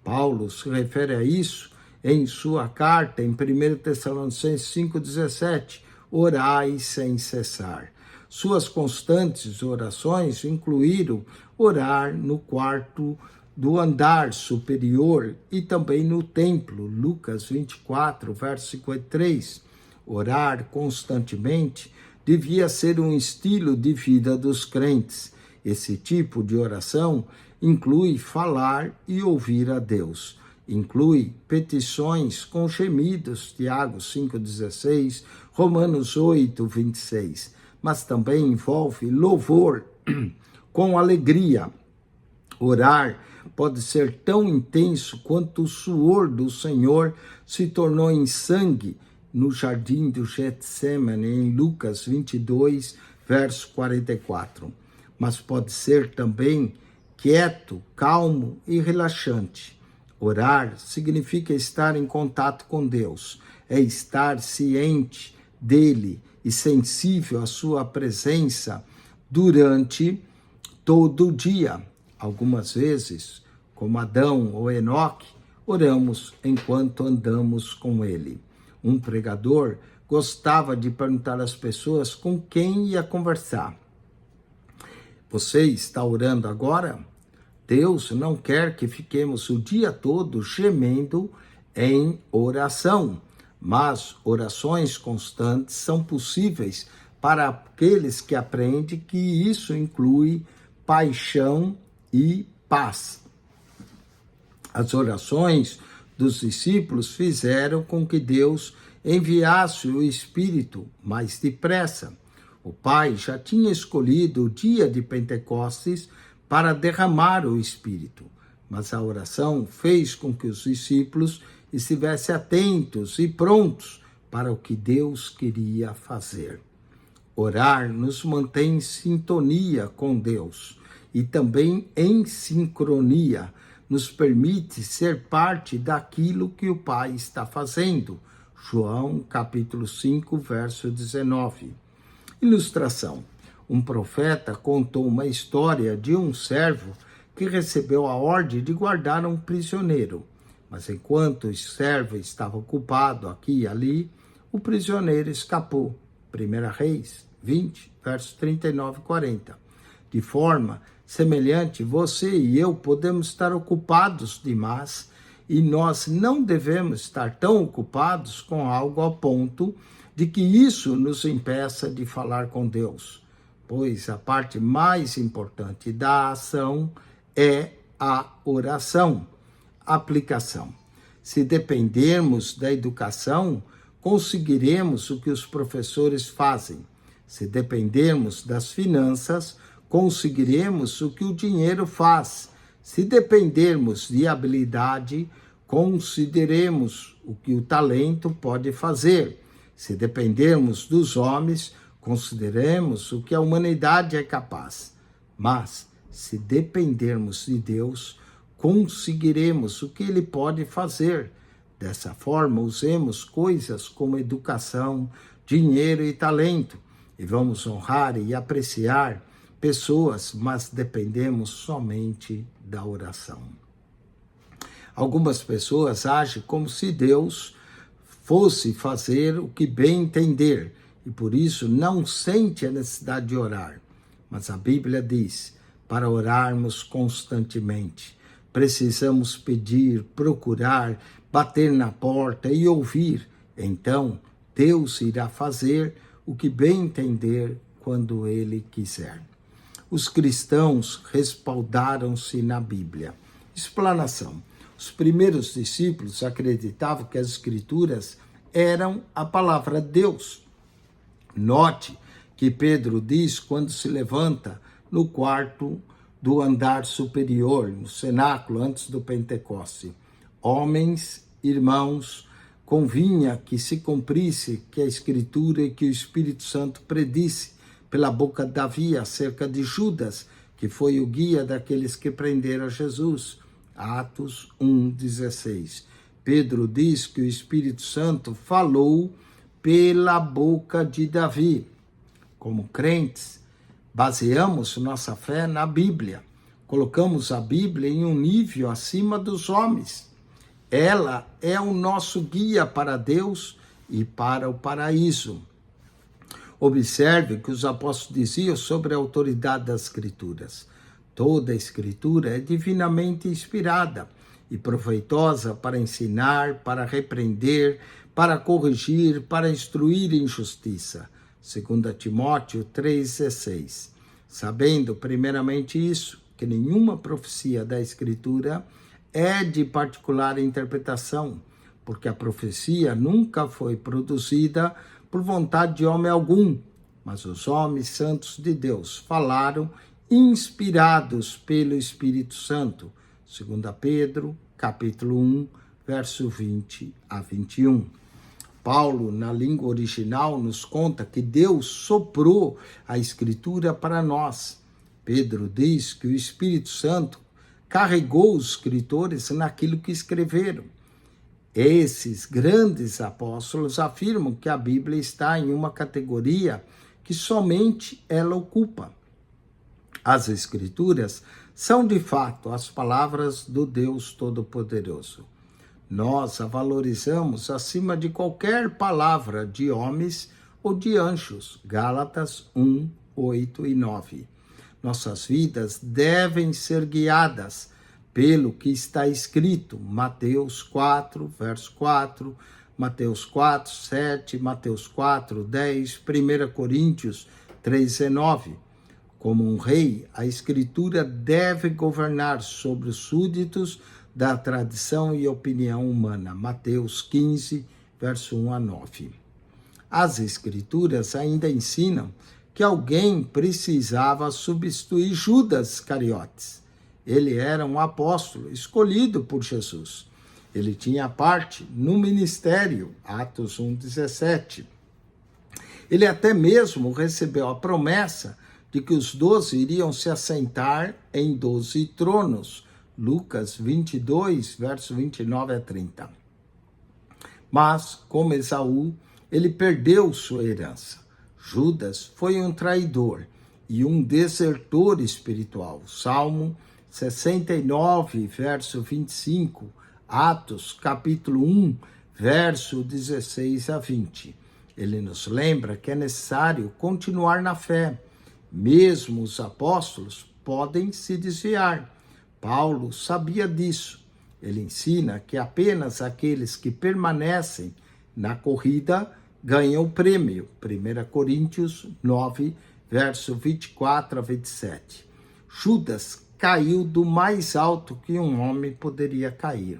Paulo se refere a isso em sua carta, em 1 Tessalonicenses 5,17, orai sem cessar. Suas constantes orações incluíram orar no quarto do andar superior e também no templo, Lucas 24, verso 53. Orar constantemente devia ser um estilo de vida dos crentes. Esse tipo de oração inclui falar e ouvir a Deus. Inclui petições com gemidos, Tiago 5,16, Romanos 8, 26. Mas também envolve louvor com alegria. Orar pode ser tão intenso quanto o suor do Senhor se tornou em sangue no jardim do Getsemane, em Lucas 22, verso 44. Mas pode ser também quieto, calmo e relaxante. Orar significa estar em contato com Deus, é estar ciente dele e sensível à sua presença durante todo o dia. Algumas vezes, como Adão ou Enoque, oramos enquanto andamos com ele. Um pregador gostava de perguntar às pessoas com quem ia conversar. Você está orando agora? Deus não quer que fiquemos o dia todo gemendo em oração, mas orações constantes são possíveis para aqueles que aprendem que isso inclui paixão e paz. As orações dos discípulos fizeram com que Deus enviasse o Espírito mais depressa. O Pai já tinha escolhido o dia de Pentecostes para derramar o Espírito, mas a oração fez com que os discípulos estivessem atentos e prontos para o que Deus queria fazer. Orar nos mantém em sintonia com Deus e também em sincronia, nos permite ser parte daquilo que o Pai está fazendo. João, capítulo 5, verso 19. Ilustração. Um profeta contou uma história de um servo que recebeu a ordem de guardar um prisioneiro. Mas enquanto o servo estava ocupado aqui e ali, o prisioneiro escapou. 1 Reis 20, versos 39 e 40. De forma semelhante, você e eu podemos estar ocupados demais e nós não devemos estar tão ocupados com algo ao ponto de que isso nos impeça de falar com Deus, pois a parte mais importante da ação é a oração. Aplicação. Se dependermos da educação, conseguiremos o que os professores fazem. Se dependermos das finanças, conseguiremos o que o dinheiro faz. Se dependermos de habilidade, consideremos o que o talento pode fazer. Se dependermos dos homens, consideremos o que a humanidade é capaz. Mas, se dependermos de Deus, conseguiremos o que Ele pode fazer. Dessa forma, usemos coisas como educação, dinheiro e talento, e vamos honrar e apreciar pessoas, mas dependemos somente da oração. Algumas pessoas agem como se Deus fosse fazer o que bem entender, e por isso não sente a necessidade de orar. Mas a Bíblia diz, para orarmos constantemente, precisamos pedir, procurar, bater na porta e ouvir. Então, Deus irá fazer o que bem entender quando Ele quiser. Os cristãos respaldaram-se na Bíblia. Explanação. Os primeiros discípulos acreditavam que as Escrituras eram a palavra de Deus. Note que Pedro diz quando se levanta no quarto do andar superior, no cenáculo antes do Pentecoste. Homens, irmãos, convinha que se cumprisse que a Escritura e que o Espírito Santo predisse pela boca de Davi acerca de Judas, que foi o guia daqueles que prenderam Jesus. Atos 1:16. Pedro diz que o Espírito Santo falou pela boca de Davi. Como crentes, baseamos nossa fé na Bíblia. Colocamos a Bíblia em um nível acima dos homens. Ela é o nosso guia para Deus e para o paraíso. Observe que os apóstolos diziam sobre a autoridade das Escrituras. Toda a Escritura é divinamente inspirada e proveitosa para ensinar, para repreender, para corrigir, para instruir em justiça. 2 Timóteo 3,16. Sabendo primeiramente isso, que nenhuma profecia da Escritura é de particular interpretação, porque a profecia nunca foi produzida por vontade de homem algum, mas os homens santos de Deus falaram inspirados pelo Espírito Santo. 2 Pedro, capítulo 1, verso 20 a 21. Paulo, na língua original, nos conta que Deus soprou a Escritura para nós. Pedro diz que o Espírito Santo carregou os escritores naquilo que escreveram. Esses grandes apóstolos afirmam que a Bíblia está em uma categoria que somente ela ocupa. As Escrituras são, de fato, as palavras do Deus Todo-Poderoso. Nós a valorizamos acima de qualquer palavra de homens ou de anjos. Gálatas 1, 8 e 9. Nossas vidas devem ser guiadas pelo que está escrito. Mateus 4, verso 4, Mateus 4, 7, Mateus 4, 10, 1 Coríntios 3, 19. Como um rei, a Escritura deve governar sobre os súditos da tradição e opinião humana. Mateus 15, verso 1 a 9. As Escrituras ainda ensinam que alguém precisava substituir Judas Iscariotes. Ele era um apóstolo escolhido por Jesus. Ele tinha parte no ministério, Atos 1:17. Ele até mesmo recebeu a promessa de que os 12 iriam se assentar em 12 tronos, Lucas 22, verso 29 a 30. Mas, como Esaú, ele perdeu sua herança. Judas foi um traidor e um desertor espiritual. Salmo 69, verso 25, Atos, capítulo 1, verso 16 a 20. Ele nos lembra que é necessário continuar na fé. Mesmo os apóstolos podem se desviar. Paulo sabia disso. Ele ensina que apenas aqueles que permanecem na corrida ganham o prêmio. 1 Coríntios 9, verso 24 a 27. Judas caiu do mais alto que um homem poderia cair.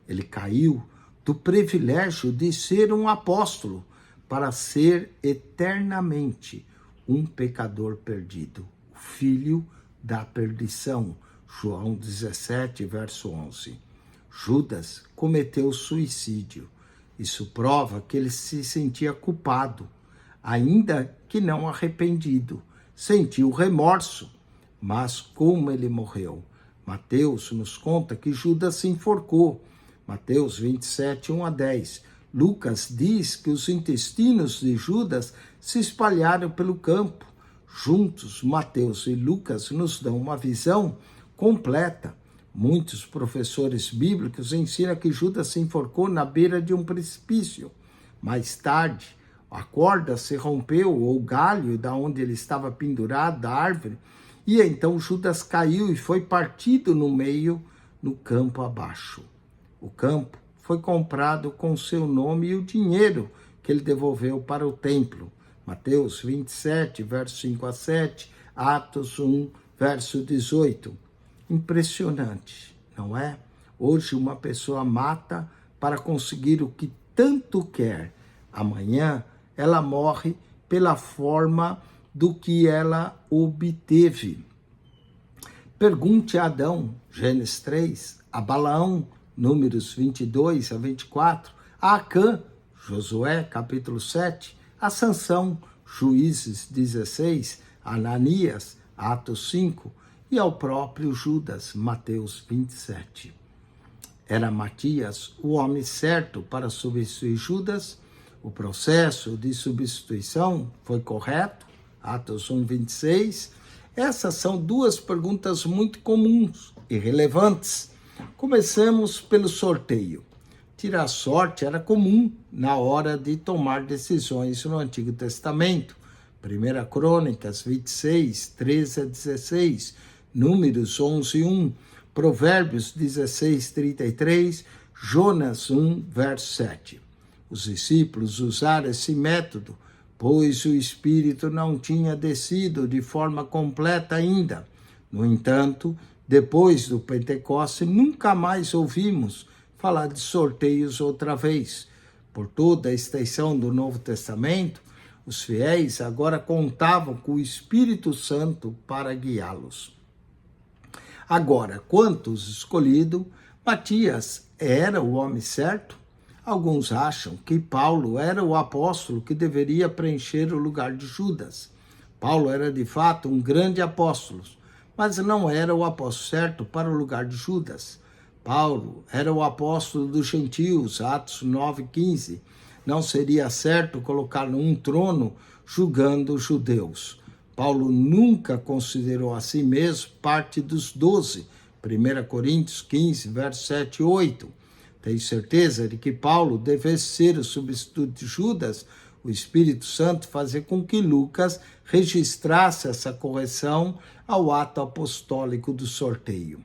Ele caiu do privilégio de ser um apóstolo para ser eternamente um pecador perdido, o filho da perdição. João 17, verso 11. Judas cometeu suicídio. Isso prova que ele se sentia culpado, ainda que não arrependido. Sentiu remorso, mas como ele morreu? Mateus nos conta que Judas se enforcou. Mateus 27, 1 a 10. Lucas diz que os intestinos de Judas se espalharam pelo campo. Juntos, Mateus e Lucas nos dão uma visão completa. Muitos professores bíblicos ensinam que Judas se enforcou na beira de um precipício. Mais tarde, a corda se rompeu, ou o galho da onde ele estava pendurado, da árvore, e então Judas caiu e foi partido no meio, no campo abaixo. O campo foi comprado com seu nome e o dinheiro que ele devolveu para o templo. Mateus 27, verso 5 a 7, Atos 1, verso 18. Impressionante, não é? Hoje uma pessoa mata para conseguir o que tanto quer. Amanhã ela morre pela forma do que ela obteve. Pergunte a Adão, Gênesis 3, a Balaão, Números 22 a 24, a Acã, Josué, capítulo 7, a Sansão, Juízes 16, a Ananias, Atos 5, e ao próprio Judas, Mateus 27. Era Matias o homem certo para substituir Judas? O processo de substituição foi correto? Atos 1, 26. Essas são duas perguntas muito comuns e relevantes. Começamos pelo sorteio. Tirar sorte era comum na hora de tomar decisões no Antigo Testamento. 1 Crônicas 26, 13 a 16, Números 11, 1, Provérbios 16, 33, Jonas 1, verso 7. Os discípulos usaram esse método, pois o Espírito não tinha descido de forma completa ainda. No entanto, depois do Pentecostes, nunca mais ouvimos falar de sorteios outra vez. Por toda a extensão do Novo Testamento, os fiéis agora contavam com o Espírito Santo para guiá-los. Agora, quanto os escolhidos, Matias era o homem certo? Alguns acham que Paulo era o apóstolo que deveria preencher o lugar de Judas. Paulo era de fato um grande apóstolo, mas não era o apóstolo certo para o lugar de Judas. Paulo era o apóstolo dos gentios, Atos 9:15. Não seria certo colocá-lo num trono julgando os judeus. Paulo nunca considerou a si mesmo parte dos 12. 1 Coríntios 15, versos 7 e 8. Tenho certeza de que Paulo devesse ser o substituto de Judas, o Espírito Santo fazer com que Lucas registrasse essa correção ao ato apostólico do sorteio.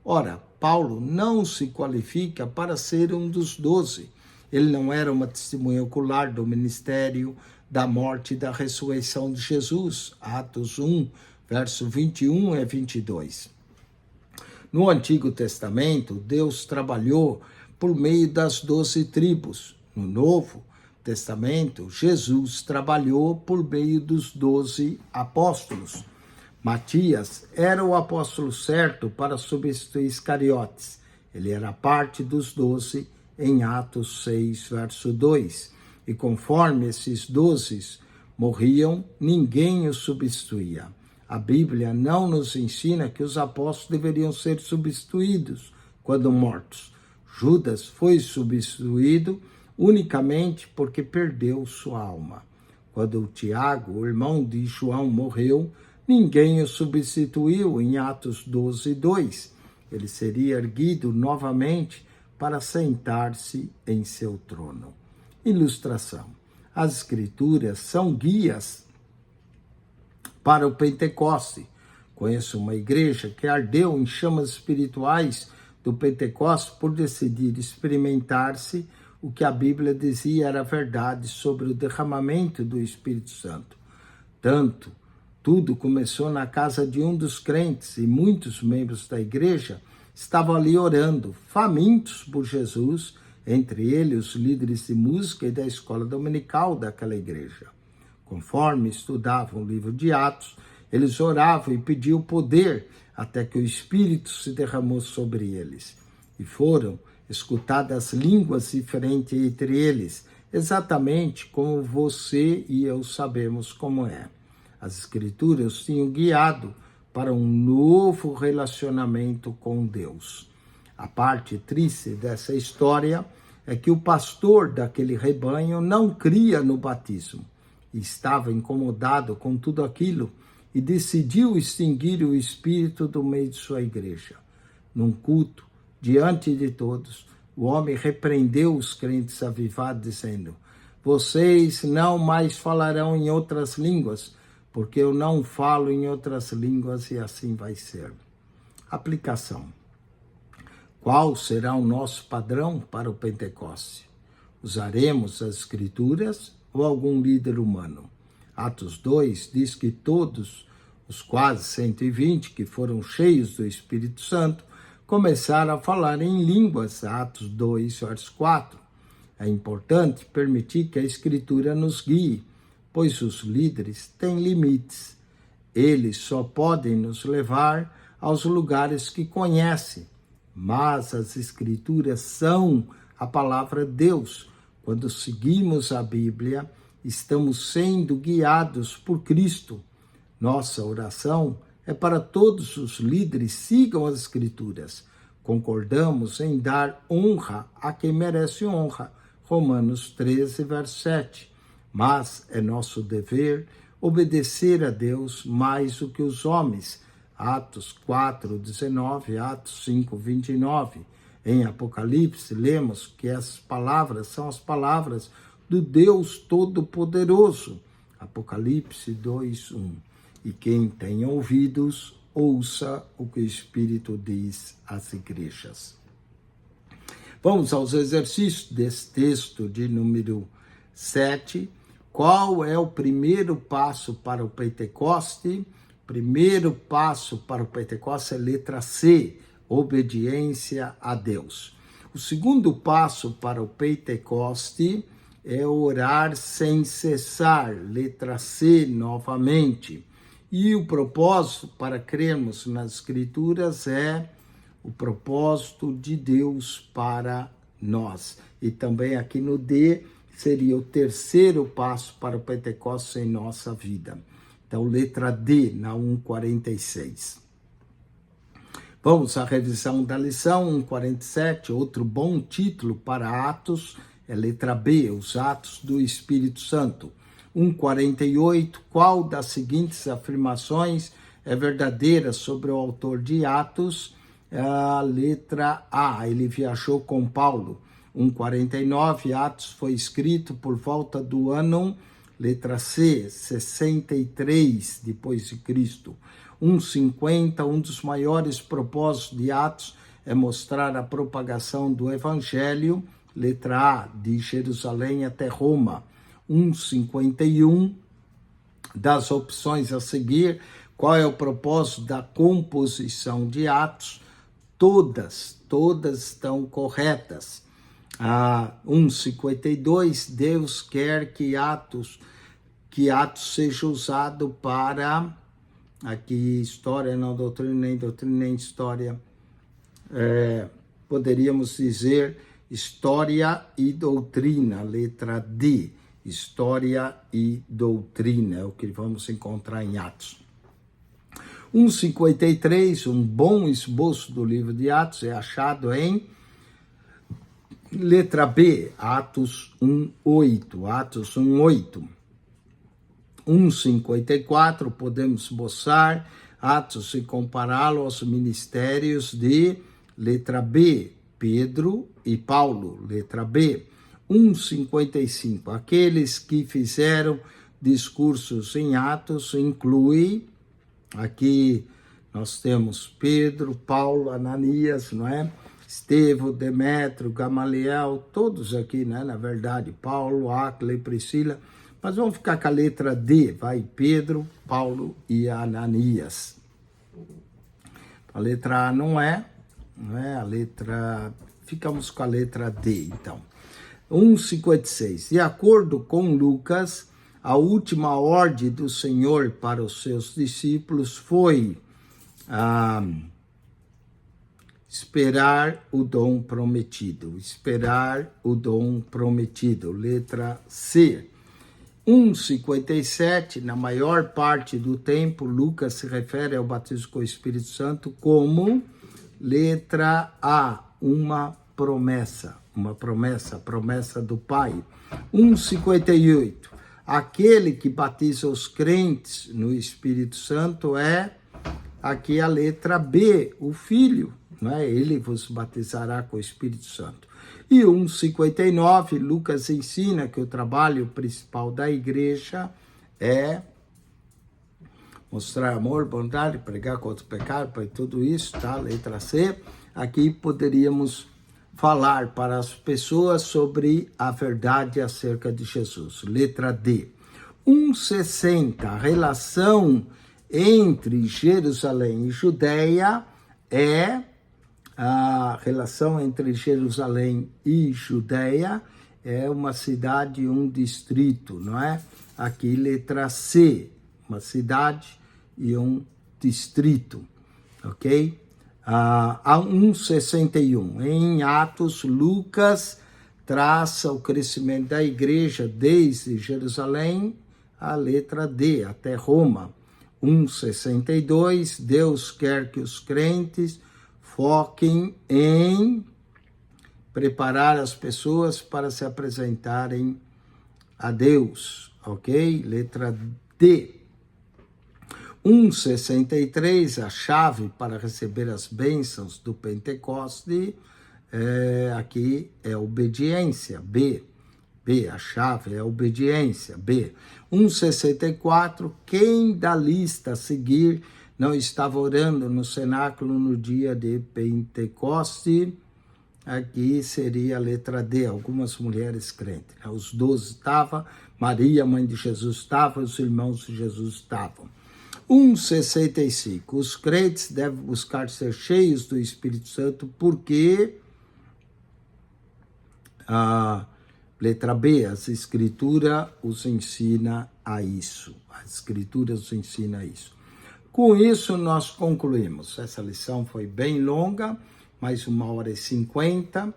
Ora, Paulo não se qualifica para ser um dos 12. Ele não era uma testemunha ocular do ministério, da morte e da ressurreição de Jesus. Atos 1, verso 21 a 22. No Antigo Testamento, Deus trabalhou por meio das 12 tribos. No Novo Testamento, Jesus trabalhou por meio dos 12 apóstolos. Matias era o apóstolo certo para substituir Iscariotes. Ele era parte dos 12 em Atos 6, verso 2. E conforme esses 12 morriam, ninguém os substituía. A Bíblia não nos ensina que os apóstolos deveriam ser substituídos quando mortos. Judas foi substituído unicamente porque perdeu sua alma. Quando Tiago, o irmão de João, morreu, ninguém o substituiu em Atos 12, 2. Ele seria erguido novamente para sentar-se em seu trono. Ilustração. As Escrituras são guias para o Pentecoste. Conheço uma igreja que ardeu em chamas espirituais do Pentecostes por decidir experimentar-se o que a Bíblia dizia era verdade sobre o derramamento do Espírito Santo. Tudo começou na casa de um dos crentes e muitos membros da igreja estavam ali orando, famintos por Jesus entre eles os líderes de música e da escola dominical daquela igreja. Conforme estudavam o livro de Atos, eles oravam e pediam poder até que o Espírito se derramou sobre eles. E foram escutadas línguas diferentes entre eles, exatamente como você e eu sabemos como é. As Escrituras tinham guiado para um novo relacionamento com Deus. A parte triste dessa história é que o pastor daquele rebanho não cria no batismo. Estava incomodado com tudo aquilo e decidiu extinguir o Espírito do meio de sua igreja. Num culto, diante de todos, o homem repreendeu os crentes avivados, dizendo: vocês não mais falarão em outras línguas, porque eu não falo em outras línguas e assim vai ser. Aplicação. Qual será o nosso padrão para o Pentecoste? Usaremos as Escrituras ou algum líder humano? Atos 2 diz que todos os quase 120 que foram cheios do Espírito Santo começaram a falar em línguas. Atos 2, verso 4. É importante permitir que a Escritura nos guie, pois os líderes têm limites. Eles só podem nos levar aos lugares que conhecem, mas as Escrituras são a palavra de Deus. Quando seguimos a Bíblia, estamos sendo guiados por Cristo. Nossa oração é para todos os líderes sigam as Escrituras. Concordamos em dar honra a quem merece honra. Romanos 13, verso 7. Mas é nosso dever obedecer a Deus mais do que os homens. Atos 4, 19, Atos 5, 29. Em Apocalipse, lemos que essas palavras são as palavras do Deus Todo-Poderoso. Apocalipse 2, 1. E quem tem ouvidos, ouça o que o Espírito diz às igrejas. Vamos aos exercícios desse texto de número 7. Qual é o primeiro passo para o Pentecoste? Primeiro passo para o Pentecoste é letra C, obediência a Deus. O segundo passo para o Pentecoste é orar sem cessar, letra C novamente. E o propósito para crermos nas Escrituras é o propósito de Deus para nós. E também aqui no D seria o terceiro passo para o Pentecostes em nossa vida. Então, letra D, na 1:46. Vamos à revisão da lição 1:47. Outro bom título para Atos é letra B, os Atos do Espírito Santo. 1:48. Qual das seguintes afirmações é verdadeira sobre o autor de Atos? A letra A, ele viajou com Paulo. 1:49, Atos foi escrito por volta do ano, letra C, 63 depois de Cristo. 1:50, um dos maiores propósitos de Atos é mostrar a propagação do Evangelho, letra A, de Jerusalém até Roma. 1:51, das opções a seguir, qual é o propósito da composição de Atos? Todas estão corretas. 1:52, Deus quer que Atos seja usado para, aqui história, não doutrina, nem história, poderíamos dizer história e doutrina, letra D, história e doutrina, é o que vamos encontrar em Atos. 1:53, um bom esboço do livro de Atos é achado em letra B, Atos 1:8, Atos 1:8. 1:54, podemos esboçar Atos e compará-lo aos ministérios de letra B, Pedro e Paulo, letra B. 1:55, aqueles que fizeram discursos em Atos inclui, aqui nós temos Pedro, Paulo, Ananias, não é? Estevão, Demétrio, Gamaliel, todos aqui, né? Na verdade, Paulo, Áquila e Priscila, mas vamos ficar com a letra D, vai, Pedro, Paulo e Ananias. A letra A não é, a letra ficamos com a letra D, então. 1,56. De acordo com Lucas, a última ordem do Senhor para os seus discípulos foi esperar o dom prometido. Esperar o dom prometido. Letra C. 1,57, na maior parte do tempo, Lucas se refere ao batismo com o Espírito Santo como letra A, uma promessa, promessa do Pai. 1,58, aquele que batiza os crentes no Espírito Santo é aqui a letra B, o Filho, né? Ele vos batizará com o Espírito Santo. E 1,59, Lucas ensina que o trabalho principal da igreja é mostrar amor, bondade, pregar contra o pecado, para tudo isso, tá? Letra C. Aqui poderíamos falar para as pessoas sobre a verdade acerca de Jesus. Letra D. 1,60, a relação entre Jerusalém e Judeia é a relação entre Jerusalém e Judeia é uma cidade e um distrito, não é? Aqui, letra C, uma cidade e um distrito, ok? A 1,61. Em Atos, Lucas traça o crescimento da igreja desde Jerusalém, a letra D, até Roma. 1,62. Deus quer que os crentes foquem em preparar as pessoas para se apresentarem a Deus, ok? Letra D. 1,63, a chave para receber as bênçãos do Pentecoste, aqui é obediência, B. B, a chave é obediência, B. 1,64, quem da lista a seguir não estava orando no cenáculo no dia de Pentecoste? Aqui seria a letra D, algumas mulheres crentes. Os 12 estavam, Maria, mãe de Jesus, estava, os irmãos de Jesus estavam. 1,65, os crentes devem buscar ser cheios do Espírito Santo, porque a letra B, a Escritura os ensina a isso. A Escritura os ensina a isso. Com isso, nós concluímos. Essa lição foi bem longa, mais 1h50,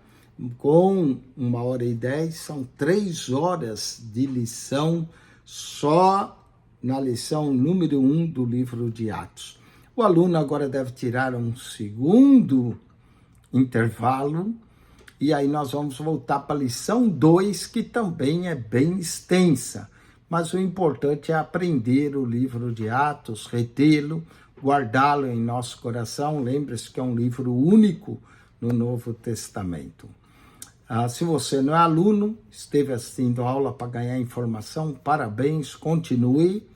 com 1h10, são 3 horas de lição só na lição número 1 do livro de Atos. O aluno agora deve tirar um segundo intervalo, e aí nós vamos voltar para a lição 2, que também é bem extensa. Mas o importante é aprender o livro de Atos, retê-lo, guardá-lo em nosso coração. Lembre-se que é um livro único no Novo Testamento. Se você não é aluno, esteve assistindo a aula para ganhar informação, parabéns, continue.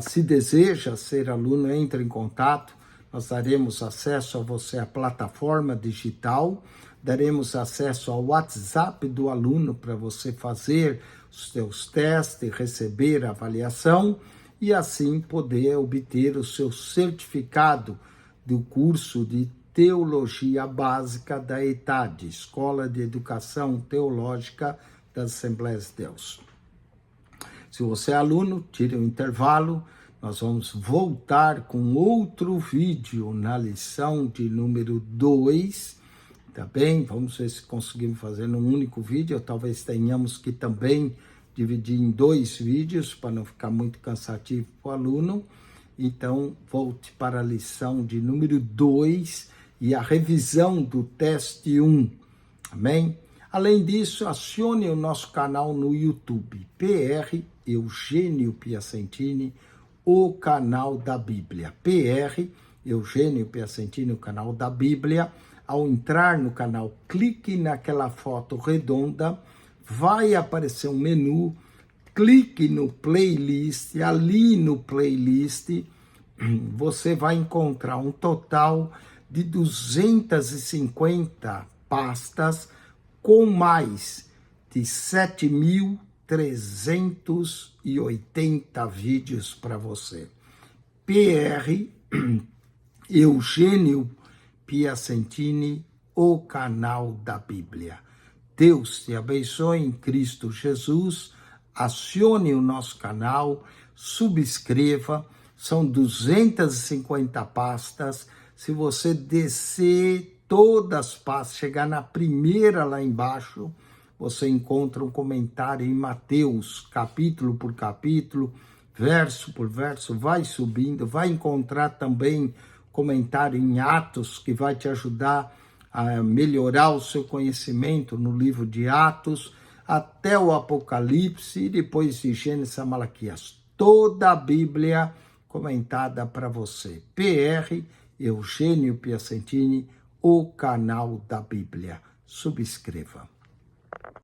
Se deseja ser aluno, entre em contato. Nós daremos acesso a você à plataforma digital, daremos acesso ao WhatsApp do aluno para você fazer os seus testes, receber a avaliação e assim poder obter o seu certificado do curso de Teologia Básica da ETAD, Escola de Educação Teológica das Assembleias de Deus. Se você é aluno, tire um intervalo, nós vamos voltar com outro vídeo na lição de número 2, tá bem? Vamos ver se conseguimos fazer num único vídeo, ou talvez tenhamos que também dividir em 2 vídeos, para não ficar muito cansativo para o aluno. Então, volte para a lição de número 2 e a revisão do teste 1, amém? Além disso, acione o nosso canal no YouTube, PR Eugênio Piacentini, o canal da Bíblia. PR Eugênio Piacentini, o canal da Bíblia. Ao entrar no canal, clique naquela foto redonda, vai aparecer um menu, clique no playlist, ali no playlist você vai encontrar um total de 250 pastas com mais de 7.380 vídeos para você. PR Eugênio Piacentini, o canal da Bíblia. Deus te abençoe em Cristo Jesus. Acione o nosso canal, subscreva. São 250 pastas. Se você descer todas as pastas, chegar na primeira lá embaixo, você encontra um comentário em Mateus, capítulo por capítulo, verso por verso, vai subindo, vai encontrar também comentário em Atos, que vai te ajudar a melhorar o seu conhecimento no livro de Atos, até o Apocalipse, e depois de Gênesis a Malaquias. Toda a Bíblia comentada para você. PR Eugênio Piacentini, o canal da Bíblia. Subscreva.